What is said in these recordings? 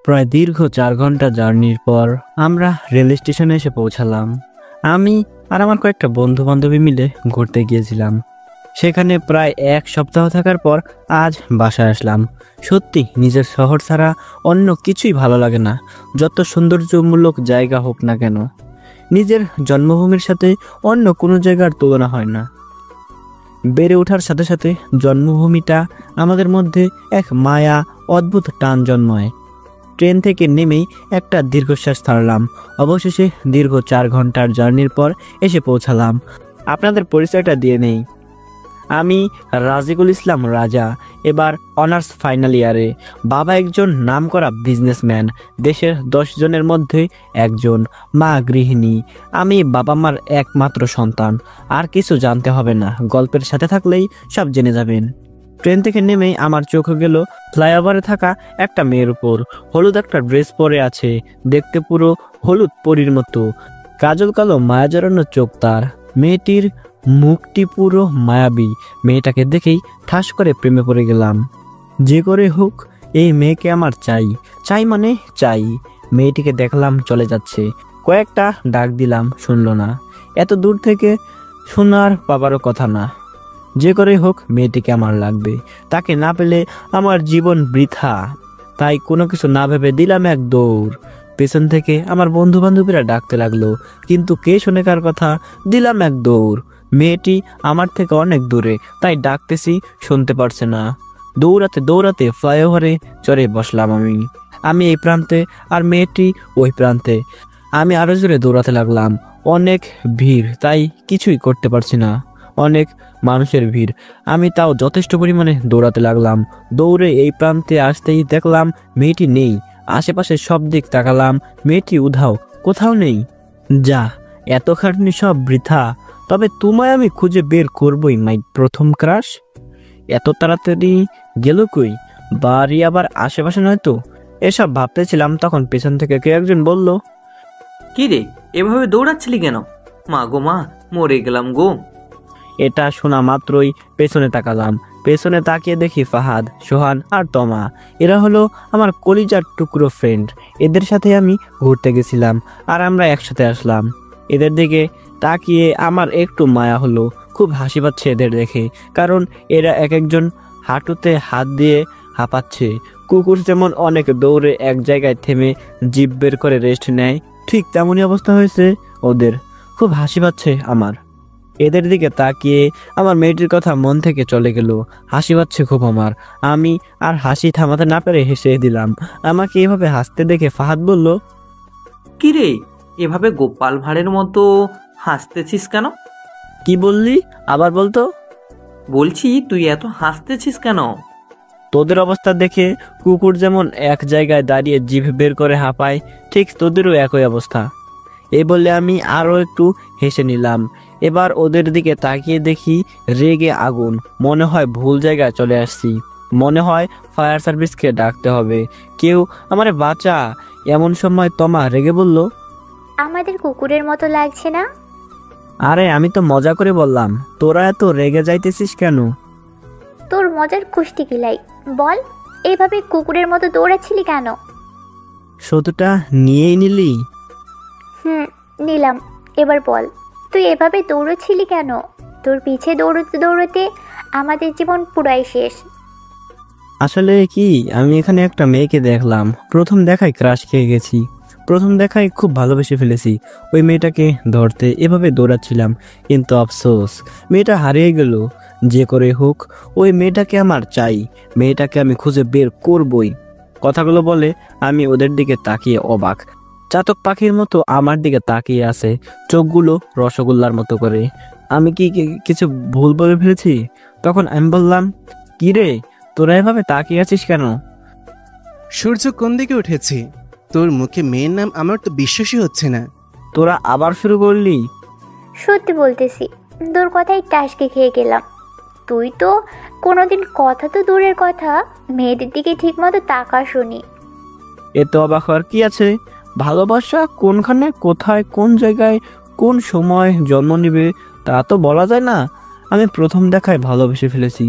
প্রায় দীর্ঘ 4 ঘন্টা জার্নির পর আমরা রেল স্টেশনে এসে পৌঁছালাম। আমি আর আমার কয়েকটা বন্ধু বান্ধবী মিলে ঘুরতে গিয়েছিলাম। সেখানে প্রায় 1 সপ্তাহ থাকার পর আজ বাসায় আসলাম। সত্যি নিজের শহর ছাড়া অন্য কিছুই ভালো লাগে না, যত সৌন্দর্যমূলক জায়গা হোক না কেন। নিজের জন্মভূমির সাথে অন্য কোনো জায়গার তুলনা হয় না। বেড়ে ওঠার সাথে সাথে জন্মভূমিটা আমাদের মধ্যে এক মায়া, অদ্ভুত টান জন্মায়। ট্রেন থেকে নেমেই একটা দীর্ঘশ্বাস ছাড়লাম। অবশেষে দীর্ঘ 4 ঘন্টার জার্নির পর এসে পৌঁছালাম। আপনাদের পরিচয়টা দিয়ে নেই, আমি রাজিকুল ইসলাম রাজা। এবার অনার্স ফাইনাল ইয়ারে। বাবা একজন নামকরা বিজনেসম্যান, দেশের 10 জনের মধ্যে একজন। মা গৃহিণী। আমি বাবা মার একমাত্র সন্তান। আর কিছু জানতে হবে না, গল্পের সাথে থাকলেই সব জেনে যাবেন। ট্রেন থেকে নেমেই আমার চোখ গেল ফ্লাইওভারে থাকা একটা মেয়ের উপর। হলুদ একটা ড্রেস পরে আছে, দেখতে পুরো হলুদ পরীর মতো। কাজল কালো মায়া জড়ানো চোখ তার। মেয়েটির মুখটি পুরো মায়াবী। মেয়েটাকে দেখেই ঠাস করে প্রেমে পড়ে গেলাম। যে করে হোক এই মেয়েকে আমার চাই, চাই মানে চাই। মেয়েটিকে দেখলাম চলে যাচ্ছে, কয়েকটা ডাক দিলাম, শুনলো না। এত দূর থেকে শোনার পাবারও কথা না। যে করে হোক মেয়েটিকে আমার লাগবে, তাকে না পেলে আমার জীবন বৃথা। তাই কোনো কিছু না ভেবে দিলাম এক দৌড়। পেছন থেকে আমার বন্ধু বান্ধবীরা ডাকতে লাগলো, কিন্তু কে শোনে কার কথা। দিলাম এক দৌড়। মেয়েটি আমার থেকে অনেক দূরে, তাই ডাকতেছি, শুনতে পারছে না। দৌড়াতে দৌড়াতে ফ্লাইওভারে চড়ে বসলাম। আমি এই প্রান্তে আর মেয়েটি ওই প্রান্তে। আমি আরো জোরে দৌড়াতে লাগলাম। অনেক ভিড়, তাই কিছুই করতে পারছি না। অনেক মানুষের ভিড়, আমি তাও যথেষ্ট পরিমাণে দৌড়াতে লাগলাম। দৌড়ে এই প্রান্তে আসতেই দেখলাম মেয়েটি নেই। আশেপাশে সব দিক তাকালাম, মেয়েটি উধাও, কোথাও নেই। যা, এত খাটনি সব বৃথা। তবে তোমায় আমি খুঁজে বের করবই, মাই প্রথম ক্রাশ। এত তাড়াতাড়ি গেল কই? বাড়ি আবার আশেপাশে নয় তো? এসব ভাবতেছিলাম, তখন পেছন থেকে কে একজন বলল, কি রে, এভাবে দৌড়াচ্ছিলি কেন? মা গো মা, মরে গেলাম গো। এটা শোনা মাত্রই পেছনে তাকালাম। পেছনে তাকিয়ে দেখি ফাহাদ, সোহান আর তমা। এরা হলো আমার কলিজার টুকরো ফ্রেন্ড। এদের সাথে আমি ঘুরতে গেছিলাম আর আমরা একসাথে আসলাম। এদের দিকে তাকিয়ে আমার একটু মায়া হলো। খুব হাসি পাচ্ছে এদের দেখে, কারণ এরা এক একজন হাঁটুতে হাত দিয়ে হাঁপাচ্ছে। কুকুর যেমন অনেক দৌড়ে এক জায়গায় থেমে জিভ বের করে রেস্ট নেয়, ঠিক তেমনই অবস্থা হয়েছে ওদের। খুব হাসি পাচ্ছে আমার। এদের দিকে তাকিয়ে আমার মেয়েটির কথা মন থেকে চলে গেল। হাসি পাচ্ছে খুব আমার। আমি আর হাসি থামাতে না পেরে হেসে দিলাম। আমাকে এভাবে হাসতে দেখে ফাহাদ বলল, কি রে, এভাবে গোপাল ভাঁড়ের মতো হাসতেছিস কেন? কি বললি? আবার বলতো। বলছি তুই এত হাসতেছিস কেন? তোদের অবস্থা দেখে কুকুর যেমন এক জায়গায় দাঁড়িয়ে জিভ বের করে হাঁপায়, ঠিক তোদেরও একই অবস্থা। এই বললে আমি আরও একটু হেসে নিলাম। এবার ওদের দিকে তাকিয়ে দেখি রেগে আগুন। মনে হয় ভুল জায়গায় চলে আসছি। মনে হয় ফায়ার সার্ভিসকে ডাকতে হবে। কেউ আমারে বাঁচা। এমন সময় তমা রেগে বলল, আমাদের কুকুরের মতো লাগছে না? আরে আমি তো মজা করে বললাম, তোরা এত রেগে যাইতেছিস কেন? তোর মজার কুষ্টি কিলাই, বল এইভাবে কুকুরের মতো দৌড়াচ্ছিলি কেন? শত্রুটা নিয়েই নিলি? নিলাম। এবার বল, তুই এভাবে দৌড়চ্ছিলি কেন? তোর পিছে দৌড়তে দৌড়তে আমাদের জীবন পুরাই শেষ। আসলে কি, আমি এখানে একটা মেয়েকে দেখলাম। প্রথম দেখায় ক্রাশ খেয়ে গেছি। প্রথম দেখায় খুব ভালোবেসে ফেলেছি। ওই মেয়েটাকে ধরতে এভাবে দৌড়াচ্ছিলাম, কিন্তু আফসোস মেয়েটা হারিয়ে গেল। যে করে হোক ওই মেয়েটাকে আমার চাই। মেয়েটাকে আমি খুঁজে বের করবই। কথাগুলো বলে আমি ওদের দিকে তাকিয়ে অবাক। চাতক পাখির মতো আমার দিকে তাকিয়ে আছে, চোখগুলো রসগোল্লার মতো করে। আমি কি কিছু ভুল বলে ফেলেছি? তখন আমি বললাম, কি রে, তোরা এভাবে তাকিয়ে আছিস কেন? সূর্য কোন দিকে উঠেছে? তোর মুখে মেয়ের নাম আমার তো বিশ্বাসই হচ্ছে না। তোরা আবার শুরু করলি? সত্যি বলতেছি, তোর কথাই টাসকে খেয়ে গেলাম। তুই তো কোনোদিন, কথা তো দূরের কথা, মেয়েদের দিকে ঠিক মতো তাকা শুনি। এত অবাক হওয়ার কি আছে? ভালোবাসা কোনখানে, কোথায়, কোন জায়গায়, কোন সময় জন্ম নেবে তা তো বলা যায় না। আমি প্রথম দেখায় ভালোবেসে ফেলেছি।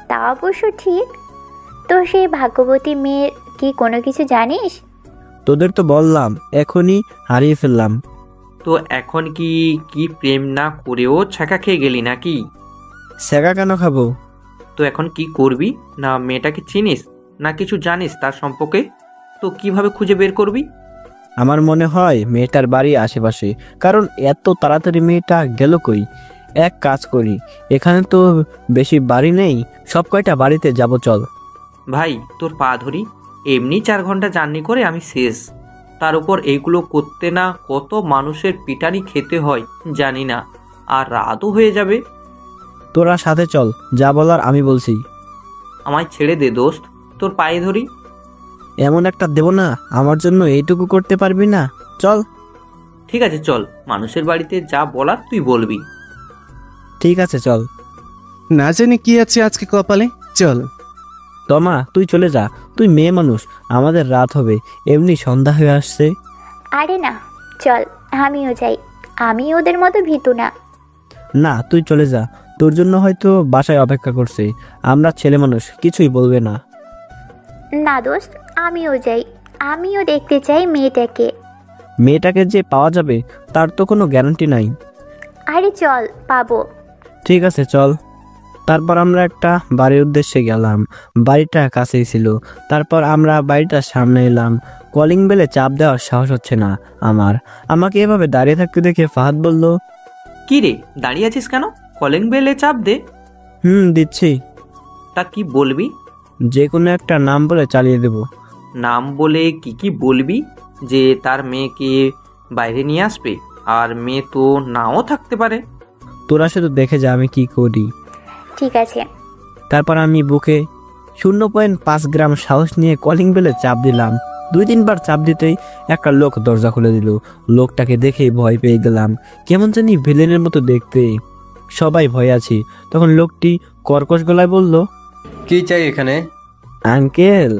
তা অবশ্য ঠিক। তো সেই ভাগ্যবতী মেয়ের কি কোনো কিছু জানিস? তোদের তো বললাম এখনই হারিয়ে ফেললাম। তো এখন কি কি প্রেম না করেও ছ্যাঁকা খেয়ে গেলি নাকি? সেগা কেন খাবো? তো এখন কি করবি? না মেয়েটাকে চিনিস, না কিছু জানিস তার সম্পর্কে? তো কিভাবে খুঁজে বের করবি? আমার মনে হয় মেয়েটার বাড়ি আশেপাশে, কারণ এত তাড়াতাড়ি মেয়েটা গেল কই। এক কাজ করি, এখানে তো বেশি বাড়ি নেই, সব কয়টা বাড়িতে যাব, চল। ভাই তোর পা ধরি, এমনি 4 ঘন্টা জার্নি করে আমি শেষ। তার উপর এইগুলো করতে না কত মানুষের পিটানি খেতে হয় জানি না, আর রাতও হয়ে যাবে। তোরা সাথে চল, যা বলার আমি বলছি। আমায় ছেড়ে দে দোস্ত, তোর পায়ে ধরি। এমন একটা দেব না, আমার জন্য এইটুকু করতে পারবি না? চল। ঠিক আছে চল, মানুষের বাড়িতে যা বলার তুই বলবি। ঠিক আছে চল। না জানি কি আছে আজকে কপালে, চল। তমা তুই চলে যা, তুই মেয়ে মানুষ, আমাদের রাত হবে, এমনি সন্ধ্যা হয়ে আসছে। আরে না, চল, আমিও যাই। আমি ওদের মতো ভীতু না। না তুই চলে যা, তোর জন্য হয়তো বাসায় অপেক্ষা করছে, আমরা ছেলে মানুষ, কিছুই বলবে না। না দোস্ত, আমিও যাই। আমিও দেখতে চাই মেয়েটাকে। মেয়েটাকে যে পাওয়া যাবে তার তো কোনো গ্যারান্টি নাই। আরে চল, পাবো। ঠিক আছে চল। তারপর আমরা একটা বাড়ির উদ্দেশ্যে গেলাম, বাড়িটা কাছেই ছিল। তারপর আমরা বাড়িটার সামনে এলাম, কলিং বেলে চাপ দেওয়ার সাহস হচ্ছে না আমার। আমাকে এভাবে দাঁড়িয়ে থাকতে দেখে ফাহাদ বলল, কি রে দাঁড়িয়ে আছিস কেন? কলিং বেলে চাপ দে। দিচ্ছি। তা কি বলবি? যে কোনো একটা নাম বলে চালিয়ে দেব। নাম বলে কি কি বলবি? যে তার মেয়েকে বাইরে নিয়ে আসবে, আর মেয়ে তো নাও থাকতে পারে। তোরা শুধু দেখে যা আমি কি করি। ঠিক আছে। তারপর আমি বুকে 0.5 গ্রাম সাহস নিয়ে কলিং বেলে চাপ দিলাম। 2-3 বার চাপ দিতেই একটা লোক দরজা খুলে দিল। লোকটাকে দেখেই ভয় পেয়ে গেলাম, কেমন জানি ভিলেনের মতো দেখতে। সবাই ভয় আছি। তখন লোকটি কর্কশ গলায় বলল, কি চাই এখানে? আঙ্কেল,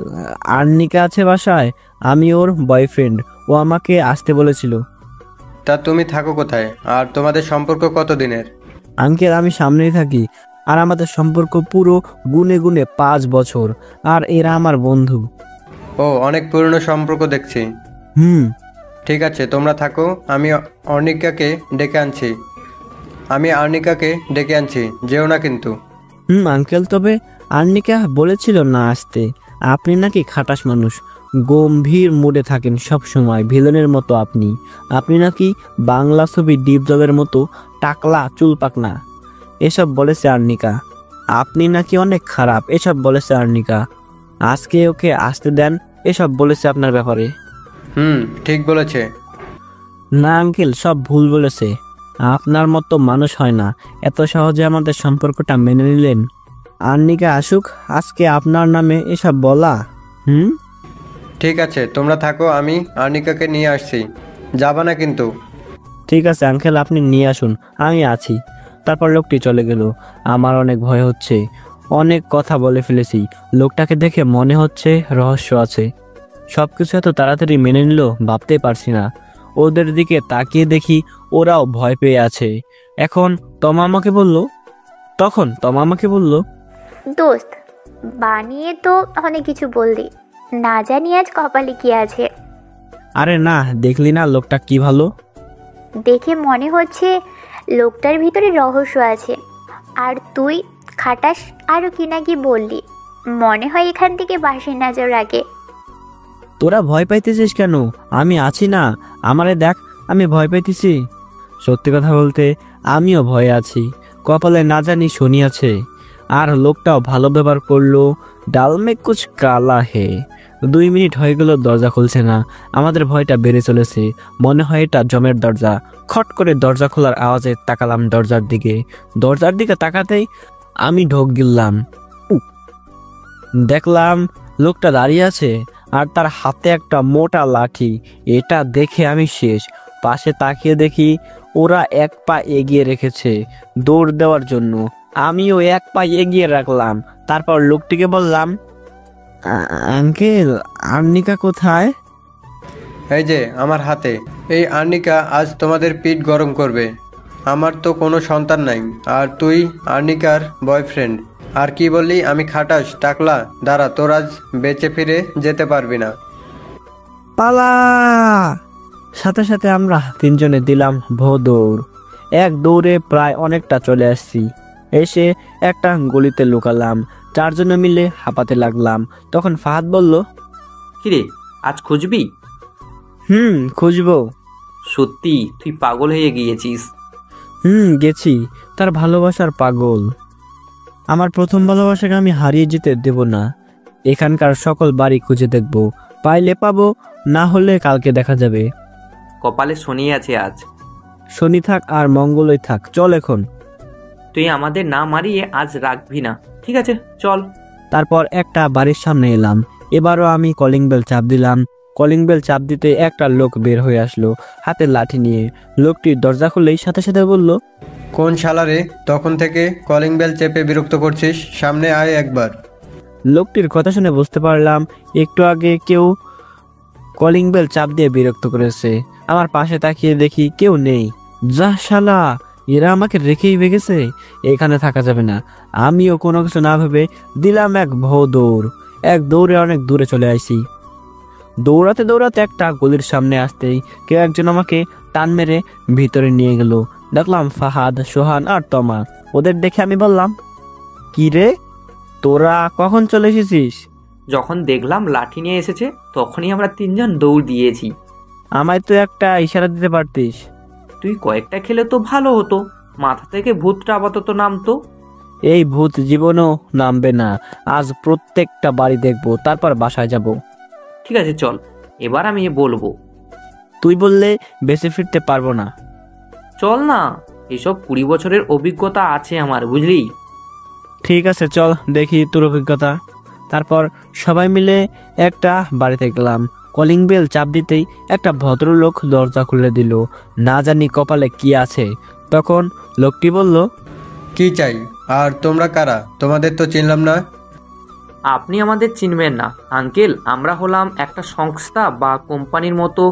আর্নিকা আছে বাসায়, আমি ওর বয়ফ্রেন্ড, ও আমাকে আসতে বলেছিল। তা তুমি থাকো কোথায়, আর তোমাদের সম্পর্ক কতদিনের? আঙ্কেল আমি সামনেই থাকি, আর আমাদের সম্পর্ক পুরো গুনে গুনে 5 বছর, আর এরা আমার বন্ধু। ও, অনেক পুরনো সম্পর্ক দেখছি। ঠিক আছে তোমরা থাকো, আমি আর্নিকাকে ডেকে আনছি, যেও না কিন্তু। আঙ্কেল, তবে আর্নিকা বলেছিল না আসতে। আপনি নাকি খাটাস মানুষ, গম্ভীর মুডে থাকেন সব সময়, ভিলেনের মতো আপনি। আপনি নাকি বাংলা ছবি ডিপ জলের মতো টাকলা চুল পাকনা, এসব বলেছে আর্নিকা। আপনি নাকি অনেক খারাপ, এসব বলেছে আর্নিকা। আজকে ওকে আসতে দেন, এসব বলেছে আপনার ব্যাপারে। ঠিক বলেছে। না আঙ্কেল, সব ভুল বলেছে। আপনার মতো মানুষ হয় না, এত সহজে আমাদের সম্পর্কটা মেনে নিলেন। আর্নিকা আসুক, আজকে আপনার নামে এসব বলা। ঠিক আছে তোমরা থাকো, আমি আর্নিকাকে নিয়ে আসছি, যাবা না কিন্তু। ঠিক আছে আঙ্কেল, আপনি নিয়ে আসুন, আমি আছি। তারপর লোকটি চলে গেল। আমার অনেক ভয় হচ্ছে, অনেক কথা বলে ফেলেছি। লোকটাকে দেখে মনে হচ্ছে রহস্য আছে। সব কিছু এত তাড়াতাড়ি মেনে নিল ভাবতে পারছি না। ওদের দিকে তাকিয়ে দেখি ওরাও ভয় পেয়ে আছে। তমা আমাকে বলল, দোস্ত, বানিয়ে তো অনেক কিছু বললি, না জানি আজ কপালে কি আছে। আরে না, দেখলি না লোকটা কি ভালো। দেখে মনে হচ্ছে লোকটার ভিতরে রহস্য আছে। আর তুই খাটাস আরও কি না কি বললি, মনে হয় এখান থেকে বাসের নজর রাখে। তোরা ভয় পাইতেছিস কেন? আমি আছি না, আমারে দেখ, আমি ভয় পাইতেছি। সত্যি কথা বলতে আমিও ভয়ে আছি, কপালে না জানি শনি আছে। আর লোকটাও ভালো ব্যবহার করলো। ডাল মে কুছ কালা হে। 2 মিনিট হয়ে গেল, দরজা খুলছে না। আমাদের ভয়টা বেড়ে চলেছে, মনে হয় এটা জমের দরজা। খট করে দরজা খোলার আওয়াজে তাকালাম দরজার দিকে তাকাতেই আমি ঢোক গিললাম। দেখলাম লোকটা দাঁড়িয়ে আছে, আর তার হাতে একটা মোটা লাঠি। এটা দেখে আমি শেষ। পাশে তাকিয়ে দেখি ওরা 1 পা এগিয়ে রেখেছে দৌড় দেওয়ার জন্য। আমিও 1 পা এগিয়ে রাখলাম। তারপর লোকটিকে বললাম, আঙ্কেল, আর্নিকা কোথায়? এই যে আমার হাতে। এই আর্নিকা আজ তোমাদের পিঠ গরম করবে। আমার তো কোনো সন্তান নাই, আর তুই আর্নিকার বয়ফ্রেন্ড। আর কি বললি আমি খাটাস টাকলা? দাঁড়া, তোর আজ বেঁচে ফিরে যেতে পারবি না। পালা! সাথে সাথে আমরা তিনজনে দিলাম দৌড়। এক দৌড়ে প্রায় অনেকটা চলে আসছি। এসে একটা গলিতে লুকালাম। চারজনে মিলে হাঁপাতে লাগলাম। তখন ফাহাদ বলল, কিরে, আজ খুঁজবি? খুঁজবো। সত্যি তুই পাগল হয়ে গিয়েছিস? গেছি। তার ভালোবাসার পাগল। আমার প্রথম ভালোবাসাকে আমি হারিয়ে যেতে দেব না। এখানকার সকল বাড়ি খুঁজে দেখব, পাইলে পাবো, না হলে কালকে দেখা যাবে। কপালে শনি আছে আজ। শনি থাক আর মঙ্গলই থাক, চল এখন। তুই আমাদের না মারিয়ে আজ রাখবি না, ঠিক আছে চল। তারপর একটা বাড়ির সামনে এলাম। এবারও আমি কলিং বেল চাপ দিলাম। কলিং বেল চাপ দিতে একটা লোক বের হয়ে আসলো হাতে লাঠি নিয়ে। লোকটি দরজা খুললেই সাথে সাথে বলল, কোন শালারে তখন থেকে কলিং বেল চেপে বিরক্ত করছিস? সামনে আয় একবার। লোকটির কথা শুনে বুঝতে পারলাম একটু আগে কেউ কলিং বেল চাপ দিয়ে বিরক্ত করেছে। আমার পাশে তাকিয়ে দেখি কেউ নেই। যা শালা, এরা আমাকে রেখেই বেগেছে, এখানে থাকা যাবে না। আমিও কোনো কিছু না ভেবে দিলাম এক দৌড়। এক দৌড়ে অনেক দূরে চলে আসি। দৌড়াতে দৌড়াতে একটা গলির সামনে আসতেই কেউ একজন আমাকে টান মেরে ভিতরে নিয়ে গেল। দেখলাম ফাহাদ, সোহান আর তমা। ওদের দেখে আমি বললাম, কি রে, তোরা কখন চলে এসেছিস? যখন দেখলাম লাঠি নিয়ে এসেছে তখনই আমরা তিনজন দৌড় দিয়েছি। আমায় তো একটা ইশারা দিতে পারতিস। তুই কয়েকটা খেলে তো ভালো হতো, মাথা থেকে ভূতটা আপাতত নামতো। এই ভূত জীবনও নামবে না। আজ প্রত্যেকটা বাড়ি দেখবো, তারপর বাসায় যাব। ঠিক আছে চল, এবার আমি বলবো। তুই বললে বেঁচে ফিরতে পারবো না। চল না, এসব 20 বছরের অভিজ্ঞতা আছে আমার, বুঝলি? ঠিক আছে চল, দেখি তোর অভিজ্ঞতা। তারপর সবাই মিলে একটা বাড়িতে গেলাম। কলিং বেল চাপ দিতেই একটা ভদ্রলোক দরজা খুলে দিল। না জানি কপালে কি আছে। তখন লোকটি বলল, কি চাই? আর তোমরা কারা? তোমাদের তো চিনলাম না। আপনি আমাদের চিনবেন না আঙ্কেল, আমরা হলাম একটা সংস্থা বা কোম্পানির মতো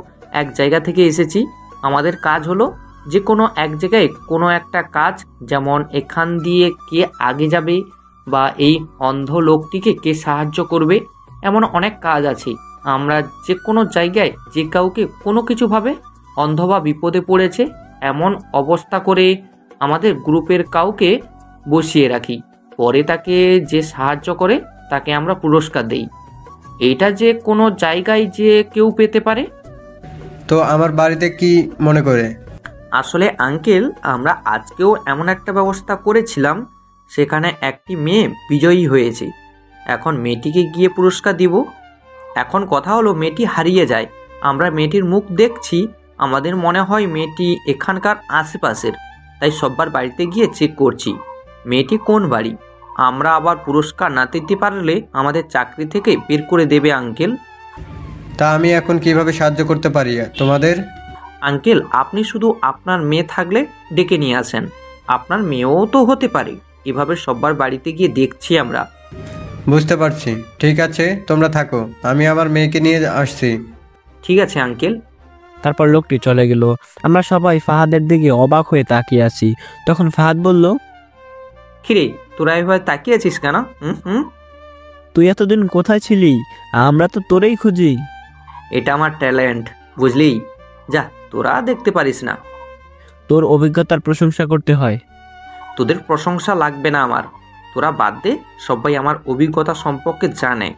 এক জায়গা থেকে এসেছি। আমাদের কাজ হলো যে কোনো এক জায়গায় কোনো একটা কাজ, যেমন এখান দিয়ে কে আগে যাবে বা এই অন্ধ লোকটিকে কে সাহায্য করবে, এমন অনেক কাজ আছে। আমরা যে কোনো জায়গায় যে কাউকে কোনো কিছুভাবে অন্ধ বা বিপদে পড়েছে এমন অবস্থা করে আমাদের গ্রুপের কাউকে বসিয়ে রাখি। পরে তাকে যে সাহায্য করে তাকে আমরা পুরস্কার দেই। এইটা যে কোনো জায়গায় যে কেউ পেতে পারে। তো আমার বাড়িতে কি মনে করে? আসলে আঙ্কেল, আমরা আজকেও এমন একটা ব্যবস্থা করেছিলাম, সেখানে একটি মেয়ে বিজয়ী হয়েছে। এখন মেয়েটিকে গিয়ে পুরস্কার দিব। এখন কথা হলো মেয়েটি হারিয়ে যায়, আমরা মেয়েটির মুখ দেখছি, আমাদের মনে হয় মেয়েটি এখানকার আশেপাশের, তাই সব্বার বাড়িতে গিয়ে চেক করছি মেয়েটি কোন বাড়ি। আমরা আবার পুরস্কার না দিতে পারলে আমাদের চাকরি থেকে বের করে দেবে আঙ্কেল। তা আমি এখন কিভাবে সাহায্য করতে পারি তোমাদের? আঙ্কেল, আপনি শুধু আপনার মেয়ে থাকলে ডেকে নিয়ে আসেন। আপনার মেয়েও তো হতে পারে। এভাবে সবার বাড়িতে গিয়ে দেখছি আমরা। বুঝতে পারছি, ঠিক আছে তোমরা থাকো, আমি আমার মেয়েকে নিয়ে আসছি। ঠিক আছে আঙ্কেল। তারপর লোকটি চলে গেল। আমরা সবাই ফাহাদের দিকে অবাক হয়ে তাকিয়ে আছি। তখন ফাহাদ বলল, কিরে, তোরা এভাবে তাকিয়ে আছিস কেন? তুই এতদিন কোথায় ছিলি? আমরা তো তোরেই খুঁজি। এটা আমার ট্যালেন্ট, বুঝলি? যা, তোরা দেখতে পারিস না। তোর অভিজ্ঞতার প্রশংসা করতে হয়। তোদের প্রশংসা লাগবে না আমার, তোরা বাদ দে। সবাই আমার অভিজ্ঞতা সম্পর্কে জানে।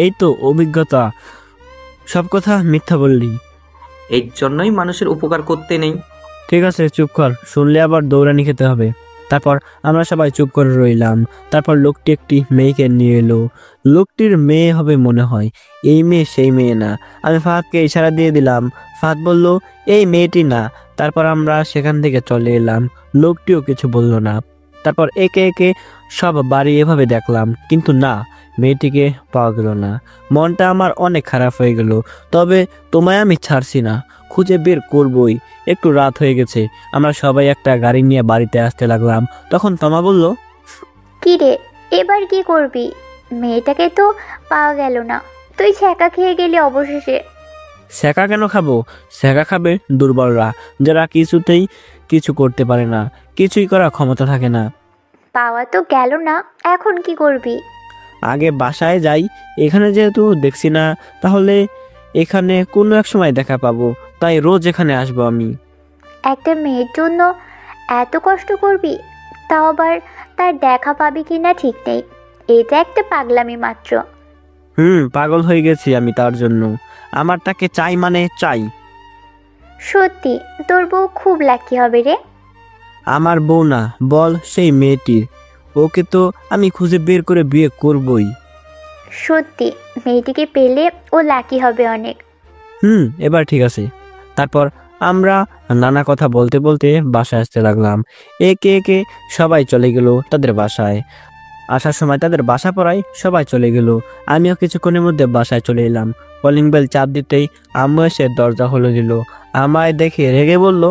এই তো অভিজ্ঞতা, সব কথা মিথ্যা বললি। এই জন্যই মানুষের উপকার করতে নেই। ঠিক আছে চুপ কর, শুনলে আবার দৌড়ানি খেতে হবে। তারপর আমরা সবাই চুপ করে রইলাম। তারপর লোকটি একটি মেয়েকে নিয়ে এলো। লোকটির মেয়ে হবে মনে হয়। এই মেয়ে সেই মেয়ে না। আমি ফাহাদকে ইশারা দিয়ে দিলাম। ফাহাদ বলল, এই মেয়েটি না। তারপর আমরা সেখান থেকে চলে এলাম। লোকটিও কিছু বলল না। তারপর একে একে সব বাড়ি এভাবে দেখলাম, কিন্তু না, মেয়েটিকে পাওয়া গেল না। মনটা আমার অনেক খারাপ হয়ে গেল। তবে তোমায় আমি ছাড়ছি না, খুঁজে বের করবই। একটু রাত হয়ে গেছে। আমরা সবাই একটা গাড়ি নিয়ে বাড়িতে আসতে লাগলাম। তখন তমা বলল, কি রে, এবার কি করবি? মেয়েটাকে তো পাওয়া গেল না, তুই ছ্যাঁকা খেয়ে গেলি অবশেষে। ছ্যাঁকা কেন খাবো? ছ্যাঁকা খাবে দুর্বলরা, যারা কিছুতেই কিছু করতে পারে না, কিছুই করার ক্ষমতা থাকে না। পাওয়া তো গেল না, এখন কি করবি? আগে বাসায় যাই, এখানে যেহেতু দেখছি না, তাহলে এখানে কোনো এক সময় দেখা পাবো, তাই রোজ এখানে আসবো আমি। একটা মেয়ের জন্য এত কষ্ট করবি, তাও আবার তার দেখা পাবি কিনা ঠিক নেই। এটা একটা পাগলামি মাত্র। পাগল হয়ে গেছি আমি তার জন্য। আমার তাকে চাই মানে চাই। সত্যি তোর বউ খুব লাকি হবে রে। আমার বউ না, বল সেই মেয়েটির। ওকে তো আমি খুঁজে বের করে বিয়ে করবই। সত্যি মেয়েটিকে পেলে ও লাকি হবে অনেক। এবার ঠিক আছে। তারপর আমরা নানা কথা বলতে বলতে বাসায় আসতে লাগলাম। একে একে সবাই চলে গেল তাদের বাসায়। আসার সময় তাদের বাসা পড়ায় সবাই চলে গেল। আমিও কিছুক্ষণের মধ্যে বাসায় চলে এলাম। কলিং বেল চাপ দিতেই আম্মু এসে দরজা খুলে দিল। আমায় দেখে রেগে বলল,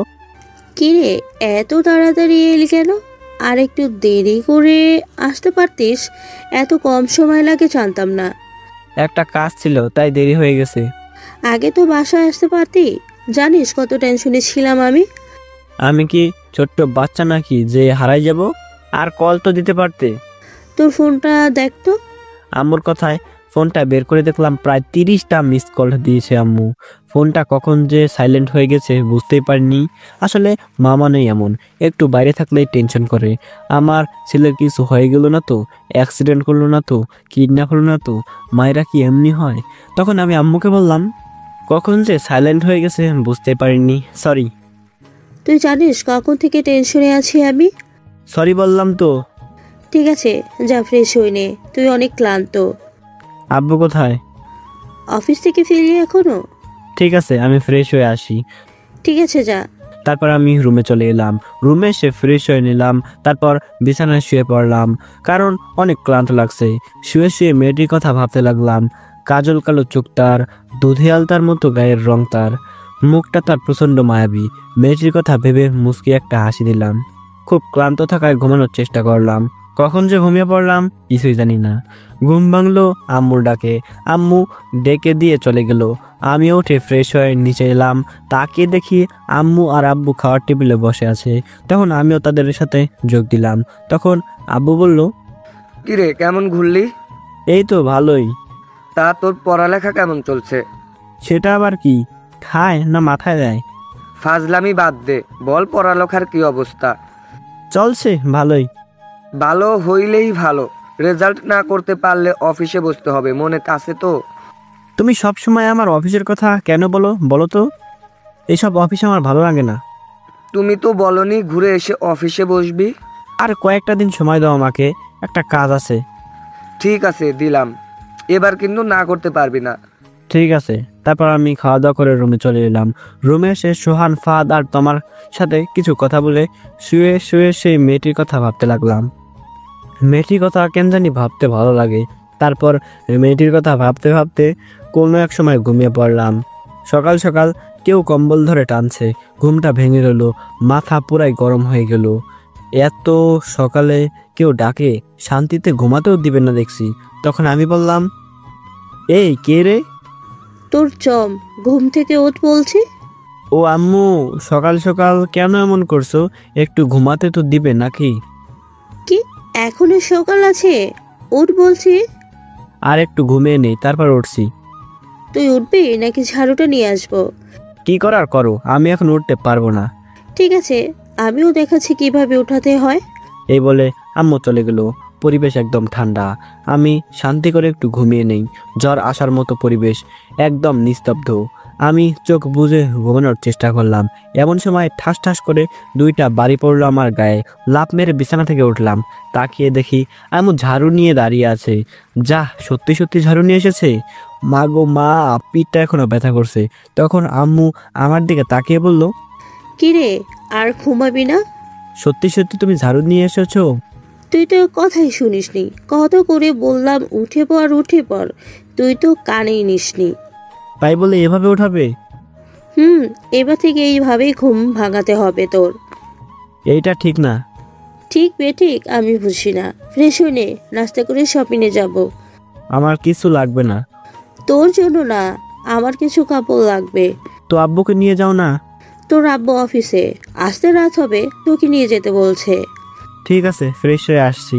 কিরে, এত তাড়াতাড়ি এলি কেন? আর একটু দেরি করে আসতে পারতিস, এত কম সময় লাগে জানতাম না। একটা কাজ ছিল তাই দেরি হয়ে গেছে। আগে তো বাসায় আসতে পারতি, জানিস কত টেনশনে ছিলাম আমি। আমি কি ছোট্ট বাচ্চা নাকি যে হারাই যাব? আর কল তো দিতে পারতে। তোর ফোনটা দেখ তো। আম্মুর কথায় ফোনটা বের করে দেখলাম প্রায় 30টা মিস কল দিয়েছে আম্মু। ফোনটা কখন যে সাইলেন্ট হয়ে গেছে বুঝতেই পারিনি। আসলে মামা নেই এমন, একটু বাইরে থাকলেই টেনশন করে। আমার ছেলের কিছু হয়ে গেল না তো, অ্যাক্সিডেন্ট করলো না তো, কিডন্যাপ হলো না তো, মায়েরা কি এমনি হয়? তখন আমি আম্মুকে বললাম, কখন যে সাইলেন্ট হয়ে গেছে বুঝতে পারিনি, সরি। তুই জানিস কখন থেকে টেনশনে আছি আমি। সরি বললাম তো। ঠিক আছে, যা ফ্রেশ হয়ে নে, তুই অনেক ক্লান্ত। আব্বু কোথায়? অফিস থেকে ফিরলি এখনো? ঠিক আছে, আমি ফ্রেশ হয়ে আসি। ঠিক আছে, যা। তারপর আমি রুমে চলে এলাম। রুমে এসে ফ্রেশ হয়ে নিলাম। তারপর বিছানায় শুয়ে পড়লাম, কারণ অনেক ক্লান্ত লাগছে। শুয়ে শুয়ে মেয়েটির কথা ভাবতে লাগলাম। কাজল কালো চোখ তার, দুধে আলতার মতো গায়ের রং তার, মুখটা তার প্রচণ্ড মায়াবী। মেয়েটির কথা ভেবে মুচকি একটা হাসি দিলাম। খুব ক্লান্ত থাকায় ঘুমানোর চেষ্টা করলাম। কখন যে ঘুমিয়ে পড়লাম কিছুই জানি না। ঘুম ভাঙলো আম্মুর ডাকে। আম্মু ডেকে দিয়ে চলে গেল। আমিও উঠে ফ্রেশ হয়ে নিচে এলাম। তাকিয়ে দেখি আম্মু আর আব্বু খাওয়ার টেবিলে বসে আছে। তখন আমিও তাদের সাথে যোগ দিলাম। তখন আব্বু বলল, কিরে, কেমন ঘুরলি? এই তো ভালোই। তা তোর পড়ালেখা কেমন চলছে? সেটা আবার কি, খায় না মাথায় দেয়? ফাজলামি বাদ দে, বল পড়ালেখার কি অবস্থা? চলছে ভালোই। ভালো হইলেই ভালো, রেজাল্ট না করতে পারলে অফিসে বসতে হবে, মনে আছে তো? তুমি সব সময় আমার অফিসের কথা কেন বলো তো? এইসব অফিস আমার ভালো লাগে না। তুমি তো বলনি ঘুরে এসে অফিসে বসবি। আর কয়েকটা দিন সময় দাও আমাকে, একটা কাজ আছে। ঠিক আছে, দিলাম। এবার কিন্তু না করতে পারবি না। ঠিক আছে। তারপর আমি খাওয়া দাওয়া করে রুমে চলে এলাম। রুমে এসে সোহান, ফাদ আর তোমার সাথে কিছু কথা বলে শুয়ে শুয়ে সেই মেয়েটির কথা ভাবতে লাগলাম। মেয়েটির কথা কেন জানি ভাবতে ভালো লাগে। তারপর মেয়েটির কথা ভাবতে ভাবতে কোনো এক সময় ঘুমিয়ে পড়লাম। সকাল সকাল কেউ কম্বল ধরে টানছে। ঘুমটা ভেঙে গেল, মাথা পুরাই গরম হয়ে গেল। এত সকালে কেউ ডাকে, শান্তিতে ঘুমাতেও দিবে না দেখছি। তখন আমি বললাম, এই কে রে? তোর চম, ঘুম থেকে ওঠ বলছি। ও আম্মু, সকাল সকাল কেন এমন করছো? একটু ঘুমাতে তো দিবে নাকি? কি, এখনো সকাল আছে? উঠ বলছি। আর একটু ঘুমিয়ে নেই, তারপর উঠছি। তুই উঠবি নাকি ঝাড়ুটা নিয়ে আসবো? কি করার করো, আমি এখন উঠতে পারবো না। ঠিক আছে, আমিও দেখাচ্ছি কিভাবে উঠাতে হয়। এই বলে আম্মু চলে গেল। পরিবেশ একদম ঠান্ডা। আমি শান্তি করে একটু ঘুমিয়ে নেই। জ্বর আসার মতো পরিবেশ, একদম নিস্তব্ধ। আমি চোখ বুজে ঘুমানোর চেষ্টা করলাম। এমন সময় ঠাস ঠাস করে 2টা বাড়ি পড়লো আমার গায়ে। লাফ মেরে বিছানা থেকে উঠলাম। তাকিয়ে দেখি আম্মু ঝাড়ু নিয়ে দাঁড়িয়ে আছে। যা, সত্যি সত্যি ঝাড়ু নিয়ে এসেছে। মা গো মা, পিঠটা এখনো ব্যথা করছে। তখন আম্মু আমার দিকে তাকিয়ে বলল, কিরে, আর ঘুমাবি না? সত্যি সত্যি তুমি ঝাড়ু নিয়ে এসেছো? তুই তো কথাই শুনিসনি, কত করে বললাম উঠে পড়, তুই তো কানেই নিসনি। তাই বলে এভাবে উঠাবে? এবার থেকে এইভাবেই ঘুম ভাঙাতে হবে তোর। এইটা ঠিক না। ঠিক বেঠিক আমি বুঝি না। ফ্রেশ হয়ে নে, নাস্তা করে শপিংয়ে যাব। আমার কিছু লাগবে না। তোর জন্য না, আমার কিছু কাপড় লাগবে। তো আব্বুকে নিয়ে যাও না। তোর আব্বু অফিসে, আসতে রাত হবে, তোকে নিয়ে যেতে বলছে। ঠিক আছে, ফ্রেশ হয়ে আসছি।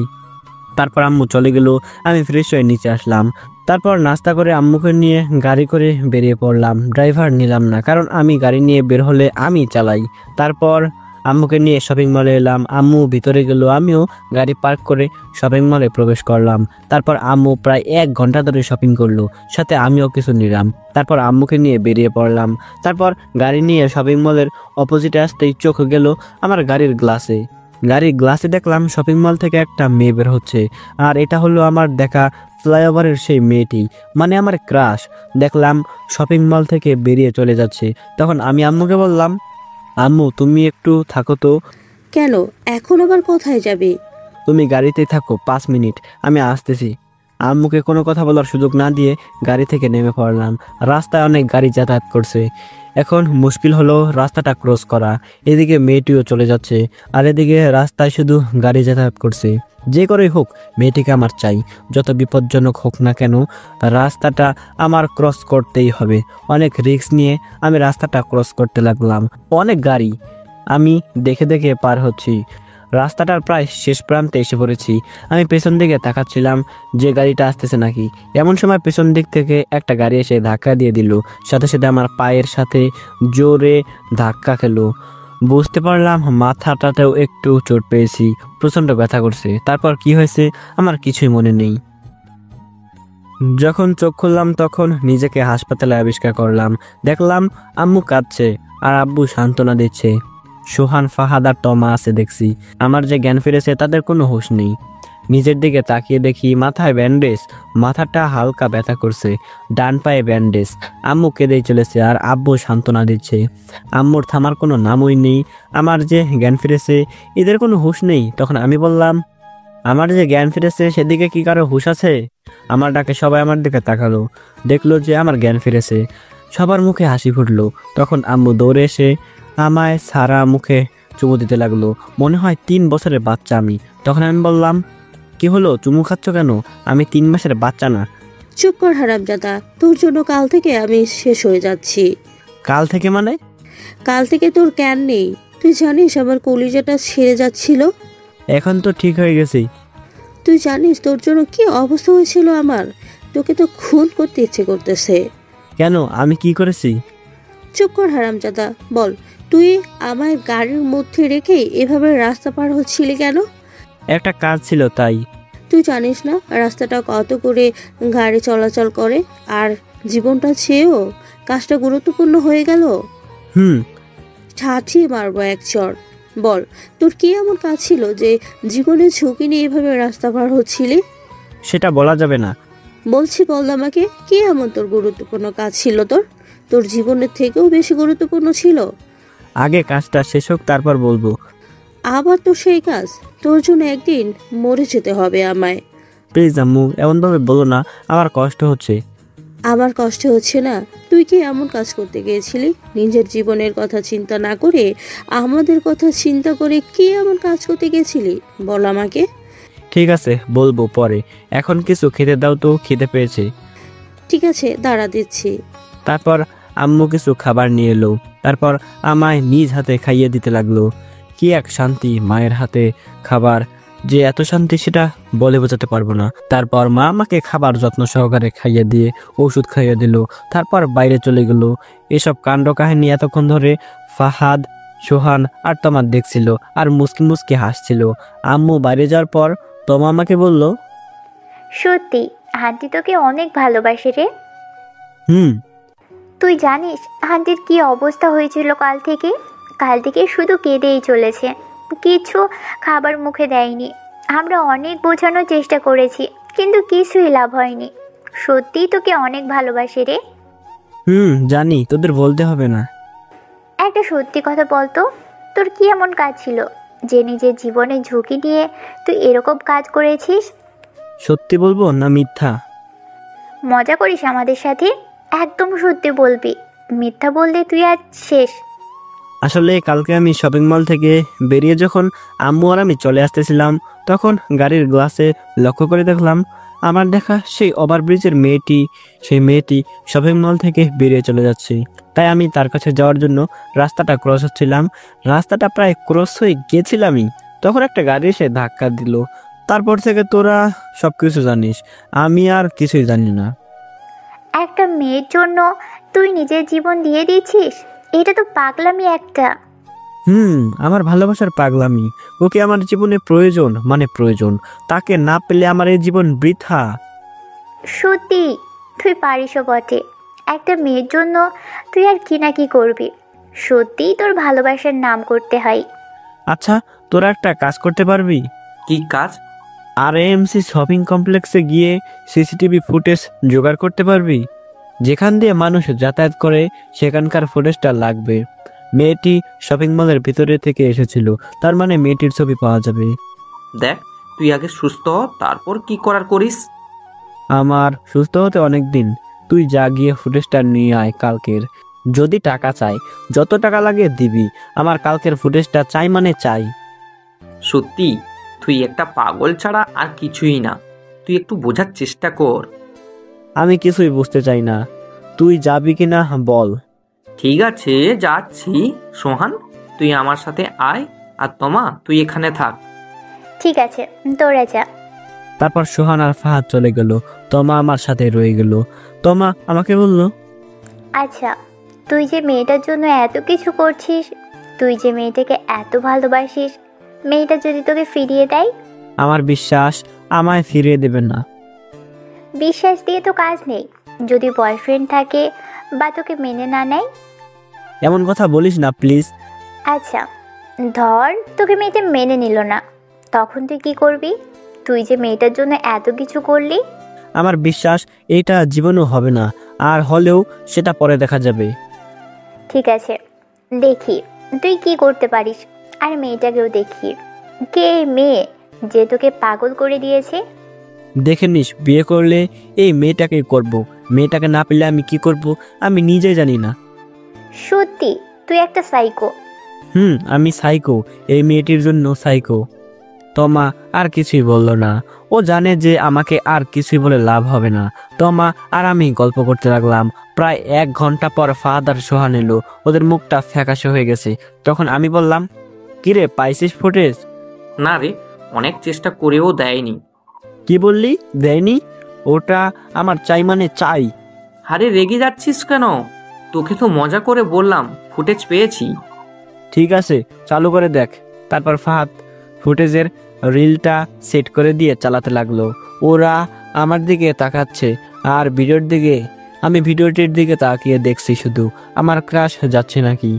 তারপর আম্মু চলে গেল, আমি ফ্রেশ হয়ে নিচে আসলাম। তারপর নাস্তা করে আম্মুকে নিয়ে গাড়ি করে বেরিয়ে পড়লাম। ড্রাইভার নিলাম না, কারণ আমি গাড়ি নিয়ে বের হলে আমি চালাই। তারপর আম্মুকে নিয়ে শপিং মলে এলাম। আম্মু ভিতরে গেল, আমিও গাড়ি পার্ক করে শপিং মলে প্রবেশ করলাম। তারপর আম্মু প্রায় 1 ঘন্টা ধরে শপিং করলো, সাথে আমিও কিছু নিলাম। তারপর আম্মুকে নিয়ে বেরিয়ে পড়লাম। তারপর গাড়ি নিয়ে শপিং মলের অপোজিটে আসতেই চোখ গেল আমার গাড়ির গ্লাসে দেখলাম শপিং মল থেকে একটা মেয়ে বের হচ্ছে। আর এটা হলো আমার দেখা ফ্লাইওভারের সেই মেয়েটি, মানে আমার ক্রাশ। দেখলাম শপিং মল থেকে বেরিয়ে চলে যাচ্ছে। তখন আমি আম্মুকে বললাম, আম্মু তুমি একটু থাকো তো। কেন, এখন আবার কোথায় যাবে? তুমি গাড়িতেই থাকো, 5 মিনিট, আমি আসতেছি। আম্মুকে কোনো কথা বলার সুযোগ না দিয়ে গাড়ি থেকে নেমে পড়লাম। রাস্তায় অনেক গাড়ি যাতায়াত করছে। এখন মুশকিল হলো রাস্তাটা ক্রস করা। এদিকে মেয়েটিও চলে যাচ্ছে, আর এদিকে রাস্তায় শুধু গাড়ি যাতায়াত করছে। যে করেই হোক মেয়েটিকে আমার চাই, যত বিপজ্জনক হোক না কেন রাস্তাটা আমার ক্রস করতেই হবে। অনেক রিস্ক নিয়ে আমি রাস্তাটা ক্রস করতে লাগলাম। অনেক গাড়ি, আমি দেখে দেখে পার হচ্ছি। রাস্তাটার প্রায় শেষ প্রান্তে এসে পড়েছি। আমি পেছন দিকে তাকাচ্ছিলাম যে গাড়িটা আসতেছে নাকি। এমন সময় পেছন দিক থেকে একটা গাড়ি এসে ধাক্কা দিয়ে দিল। সাথে সাথে আমার পায়ের সাথে জোরে ধাক্কা খেলো। বুঝতে পারলাম মাথাটাতেও একটু চোট পেয়েছি, প্রচণ্ড ব্যথা করছে। তারপর কি হয়েছে আমার কিছুই মনে নেই। যখন চোখ খুললাম তখন নিজেকে হাসপাতালে আবিষ্কার করলাম। দেখলাম আম্মু কাঁদছে আর আব্বু সান্ত্বনা দিচ্ছে। সোহান, ফাহাদ আর তমা আছে দেখছি। আমার যে জ্ঞান ফিরেছে তাদের কোনো হুঁশ নেই। নিজের দিকে তাকিয়ে দেখি মাথায় ব্যান্ডেজ, মাথাটা হালকা ব্যথা করছে, ডান পায়ে ব্যান্ডেজ। আম্মু কেঁদেই চলেছে আর আব্বু সান্ত্বনা দিচ্ছে। আম্মুর থামার কোনো নামই নেই। আমার যে জ্ঞান ফিরেছে এদের কোনো হুঁশ নেই। তখন আমি বললাম, আমার যে জ্ঞান ফিরেছে সেদিকে কি কারো হুঁশ আছে? আমার ডাকে সবাই আমার দিকে তাকালো, দেখলো যে আমার জ্ঞান ফিরেছে। সবার মুখে হাসি ফুটলো। তখন আম্মু দৌড়ে এসে আমায় সারা মুখে চুমু দিতে লাগলো। মনে হয় 3 বছরের বাচ্চা আমি। তখন আমি বললাম, কি হলো, চুমু খাচ্ছ কেন? আমি 3 মাসের বাচ্চা না। চুপ কর হারামজাদা, তোর জন্য কাল থেকে আমি শেষ হয়ে যাচ্ছি। কাল থেকে মানে? কাল থেকে তোর জ্ঞান নেই। তুই জানিস আমার কলিজাটা ছেড়ে যাচ্ছিল। এখন তো ঠিক হয়ে গেছি। তুই জানিস তোর জন্য কি অবস্থা হয়েছিল আমার? তোকে তো খুন করতে ইচ্ছে করতেছে। কেন, আমি কি করেছি? চুপ কর হারামজাদা, বল তুই আমায় গাড়ির মধ্যে রেখে এভাবে রাস্তা পার হচ্ছিলি কেন? একটা কাজ ছিল তাই। তুই জানিস না রাস্তাটা কত করে গাড়ি চলাচল করে, আর জীবনটা চেয়েও কাজটা গুরুত্বপূর্ণ হয়ে গেল। ছাঁচিয়ে মারবো এক চর। বল তোর কি এমন কাজ ছিল যে জীবনের ঝুঁকি নিয়ে এভাবে রাস্তা পার হচ্ছিলি? সেটা বলা যাবে না। বলছি বল আমাকে, কি এমন তোর গুরুত্বপূর্ণ কাজ ছিল? তোর জীবনের থেকেও বেশি গুরুত্বপূর্ণ ছিল? আগে কাজটা শেষ হোক তারপর বলবো। আবার তো সেই কাজ? তোর জন্য একদিন মরে যেতে হবে আমায়। প্লিজ আম্মু, এমনভাবে বলো না, আমার কষ্ট হচ্ছে। আমার কষ্ট হচ্ছে না? তুই কি এমন কাজ করতে গিয়েছিলি নিজের জীবনের কথা চিন্তা না করে, আমাদের কথা চিন্তা করে কি এমন কাজ করতে গিয়েছিলি বল আমাকে। ঠিক আছে, বলবো পরে। এখন কিছু খেতে দাও তো, খিদে পেয়েছে। ঠিক আছে, দাঁড়া দিচ্ছি। তারপর আম্মু কিছু খাবার নিয়ে এলো। তারপর আমায় নিজ হাতে খাইয়ে দিতে লাগলো। কি এক শান্তি মায়ের হাতে খাবার, যে এত শান্তি সেটা বলে বোঝাতে পারবো না। তারপর মা আমাকে খাবার যত্ন সহকারে খাইয়ে দিয়ে ওষুধ খাইয়ে দিল। তারপর বাইরে চলে গেল। এসব কাণ্ড কাহিনী এতক্ষণ ধরে ফাহাদ, সোহান আর তমা দেখছিল আর মুসকি মুসকি হাসছিল। আম্মু বাইরে যাওয়ার পর তমা আমাকে বলল, সত্যি আন্টি তোকে অনেক ভালোবাসে রে। তুই জানিস আন্টির কি অবস্থা হয়েছিল কাল থেকে শুধু কেঁদেই চলেছে, কিছু খাবার মুখে দেয়নি। আমরা অনেক বোঝানোর চেষ্টা করেছি কিন্তু কিছুই লাভ হয়নি। সত্যিই তোকে অনেক ভালোবাসে রে। জানি, তোদের বলতে হবে না। একটা সত্যি কথা বলতো, তোর কি এমন কাজ ছিল যে নিজের জীবনের ঝুঁকি নিয়ে তুই এরকম কাজ করেছিস? সত্যি বলবো না মিথ্যা? মজা করিস আমাদের সাথে? একদম সত্যি বলবি, মিথ্যা বললে তুই আজ শেষ। আসলে কালকে আমি শপিং মল থেকে বেরিয়ে যখন আম্মু আর আমি চলে আসতেছিলাম তখন গাড়ির গ্লাসে লক্ষ্য করে দেখলাম আমার দেখা সেই ওভারব্রিজের সেই মেয়েটি শপিং মল থেকে বেরিয়ে চলে যাচ্ছে। তাই আমি তার কাছে যাওয়ার জন্য রাস্তাটা ক্রস হচ্ছিলাম। রাস্তাটা প্রায় ক্রস হয়ে গেছিলামই, তখন একটা গাড়ি এসে ধাক্কা দিল। তারপর থেকে তোরা সব কিছু জানিস, আমি আর কিছুই জানি না। একটা মেয়ের জন্য তুই নিজের জীবন দিয়ে দিচ্ছিস? এটা তো পাগলামি একটা। আমার ভালোবাসার পাগলামি। ওকে আমার জীবনে প্রয়োজন, মানে প্রয়োজন। তাকে না পেলে আমার এই জীবন বৃথা। সত্যি তুই পারিসও বটে। একটা মেয়ের জন্য তুই আর কি না কি করবি। সত্যিই তোর ভালোবাসার নাম করতে হয়। আচ্ছা, তোরা একটা কাজ করতে পারবি? কি কাজ? RAMC শপিং কমপ্লেক্সে গিয়ে সিসিটিভি ফুটেজ জোগাড় করতে পারবি? যেখান দিয়ে মানুষ যাতায়াত করে সেখানকার ফুটেজটা লাগবে। মেয়েটি শপিং মলের ভিতরে থেকে এসেছিল, তার মানে মেয়েটির ছবি পাওয়া যাবে। দেখ, তুই আগে সুস্থ হ, তারপর কি করার করিস। আমার সুস্থ হতে অনেক দিন। তুই যা গিয়ে ফুটেজটা নিয়ে আয় কালকের। যদি টাকা চাই, যত টাকা লাগে দিবি। আমার কালকের ফুটেজটা চাই মানে চাই। সত্যি তুই একটা পাগল ছাড়া আর কিছুই না। তুই একটু বোঝার চেষ্টা কর। আমি কিছুই বুঝতে চাই না। তুই যাবি কিনা বল। ঠিক আছে, যাচ্ছি। সোহান, তুই আমার সাথে আয়, আর তোমা তুই এখানে থাক। ঠিক আছে, তোরা যা। তারপর সোহান আর ফাহাদ চলে গেল। তমা আমার সাথে রয়ে গেল। তমা আমাকে বলল, আচ্ছা, তুই যে মেয়েটার জন্য এত কিছু করছিস, তুই যে মেয়েটাকে এত ভালোবাসিস, মেয়েটা যদি তোকে ফিরিয়ে দেয়? আমার বিশ্বাস আমায় ফিরিয়ে দেবে না। বিশ্বাস দিয়ে তো কাজ নেই। যদি বয়ফ্রেন্ড থাকে বা তোকে মেনে না নেয়? এমন কথা বলিস না প্লিজ। আচ্ছা, ধর তোকে মেয়েটা মেনে নিল না, তখন তুই কি করবি? তুই যে মেয়েটার জন্য এত কিছু করলি। আমার বিশ্বাস এটা জীবনও হবে না, আর হলেও সেটা পরে দেখা যাবে। ঠিক আছে, দেখি তুই কি করতে পারিস। আর মেয়েটাকেও দেখি, কে এই মেয়ে যে তোকে পাগল করে দিয়েছে। দেখে নিস, বিয়ে করলে এই মেয়েটাকে করব। মেয়েটাকে না পেলে আমি কি করব আমি নিজে জানি না। সত্যি তুই একটা সাইকো। আমি সাইকো, এই মেয়েটির জন্য সাইকো। তমা আর কিছুই বলল না। ও জানে যে আমাকে আর কিছুই বলে লাভ হবে না। তমা আর আমি গল্প করতে লাগলাম। প্রায় 1 ঘন্টা পর ফাহাদ আর সোহান এলো। ওদের মুখটা ফ্যাকাশে হয়ে গেছে। তখন আমি বললাম, কিরে পাইছিস ফুটেজ? না রে, অনেক চেষ্টা করেও দেয়নি। কি বললি দেয়নি? ওটা আমার চাই মানে চাই। আরে রেগে যাচ্ছিস কেন? তোকে তো মজা করে বললাম ফুটেজ পেয়েছি। ঠিক আছে, চালু করে দেখ। তারপর ফাহাদ ফুটেজের রিলটা সেট করে দিয়ে চালাতে লাগলো। ওরা আমার দিকে তাকাচ্ছে আর আমি ভিডিওটির দিকে তাকিয়ে দেখছি শুধু। আমার ক্রাশ যাচ্ছে নাকি।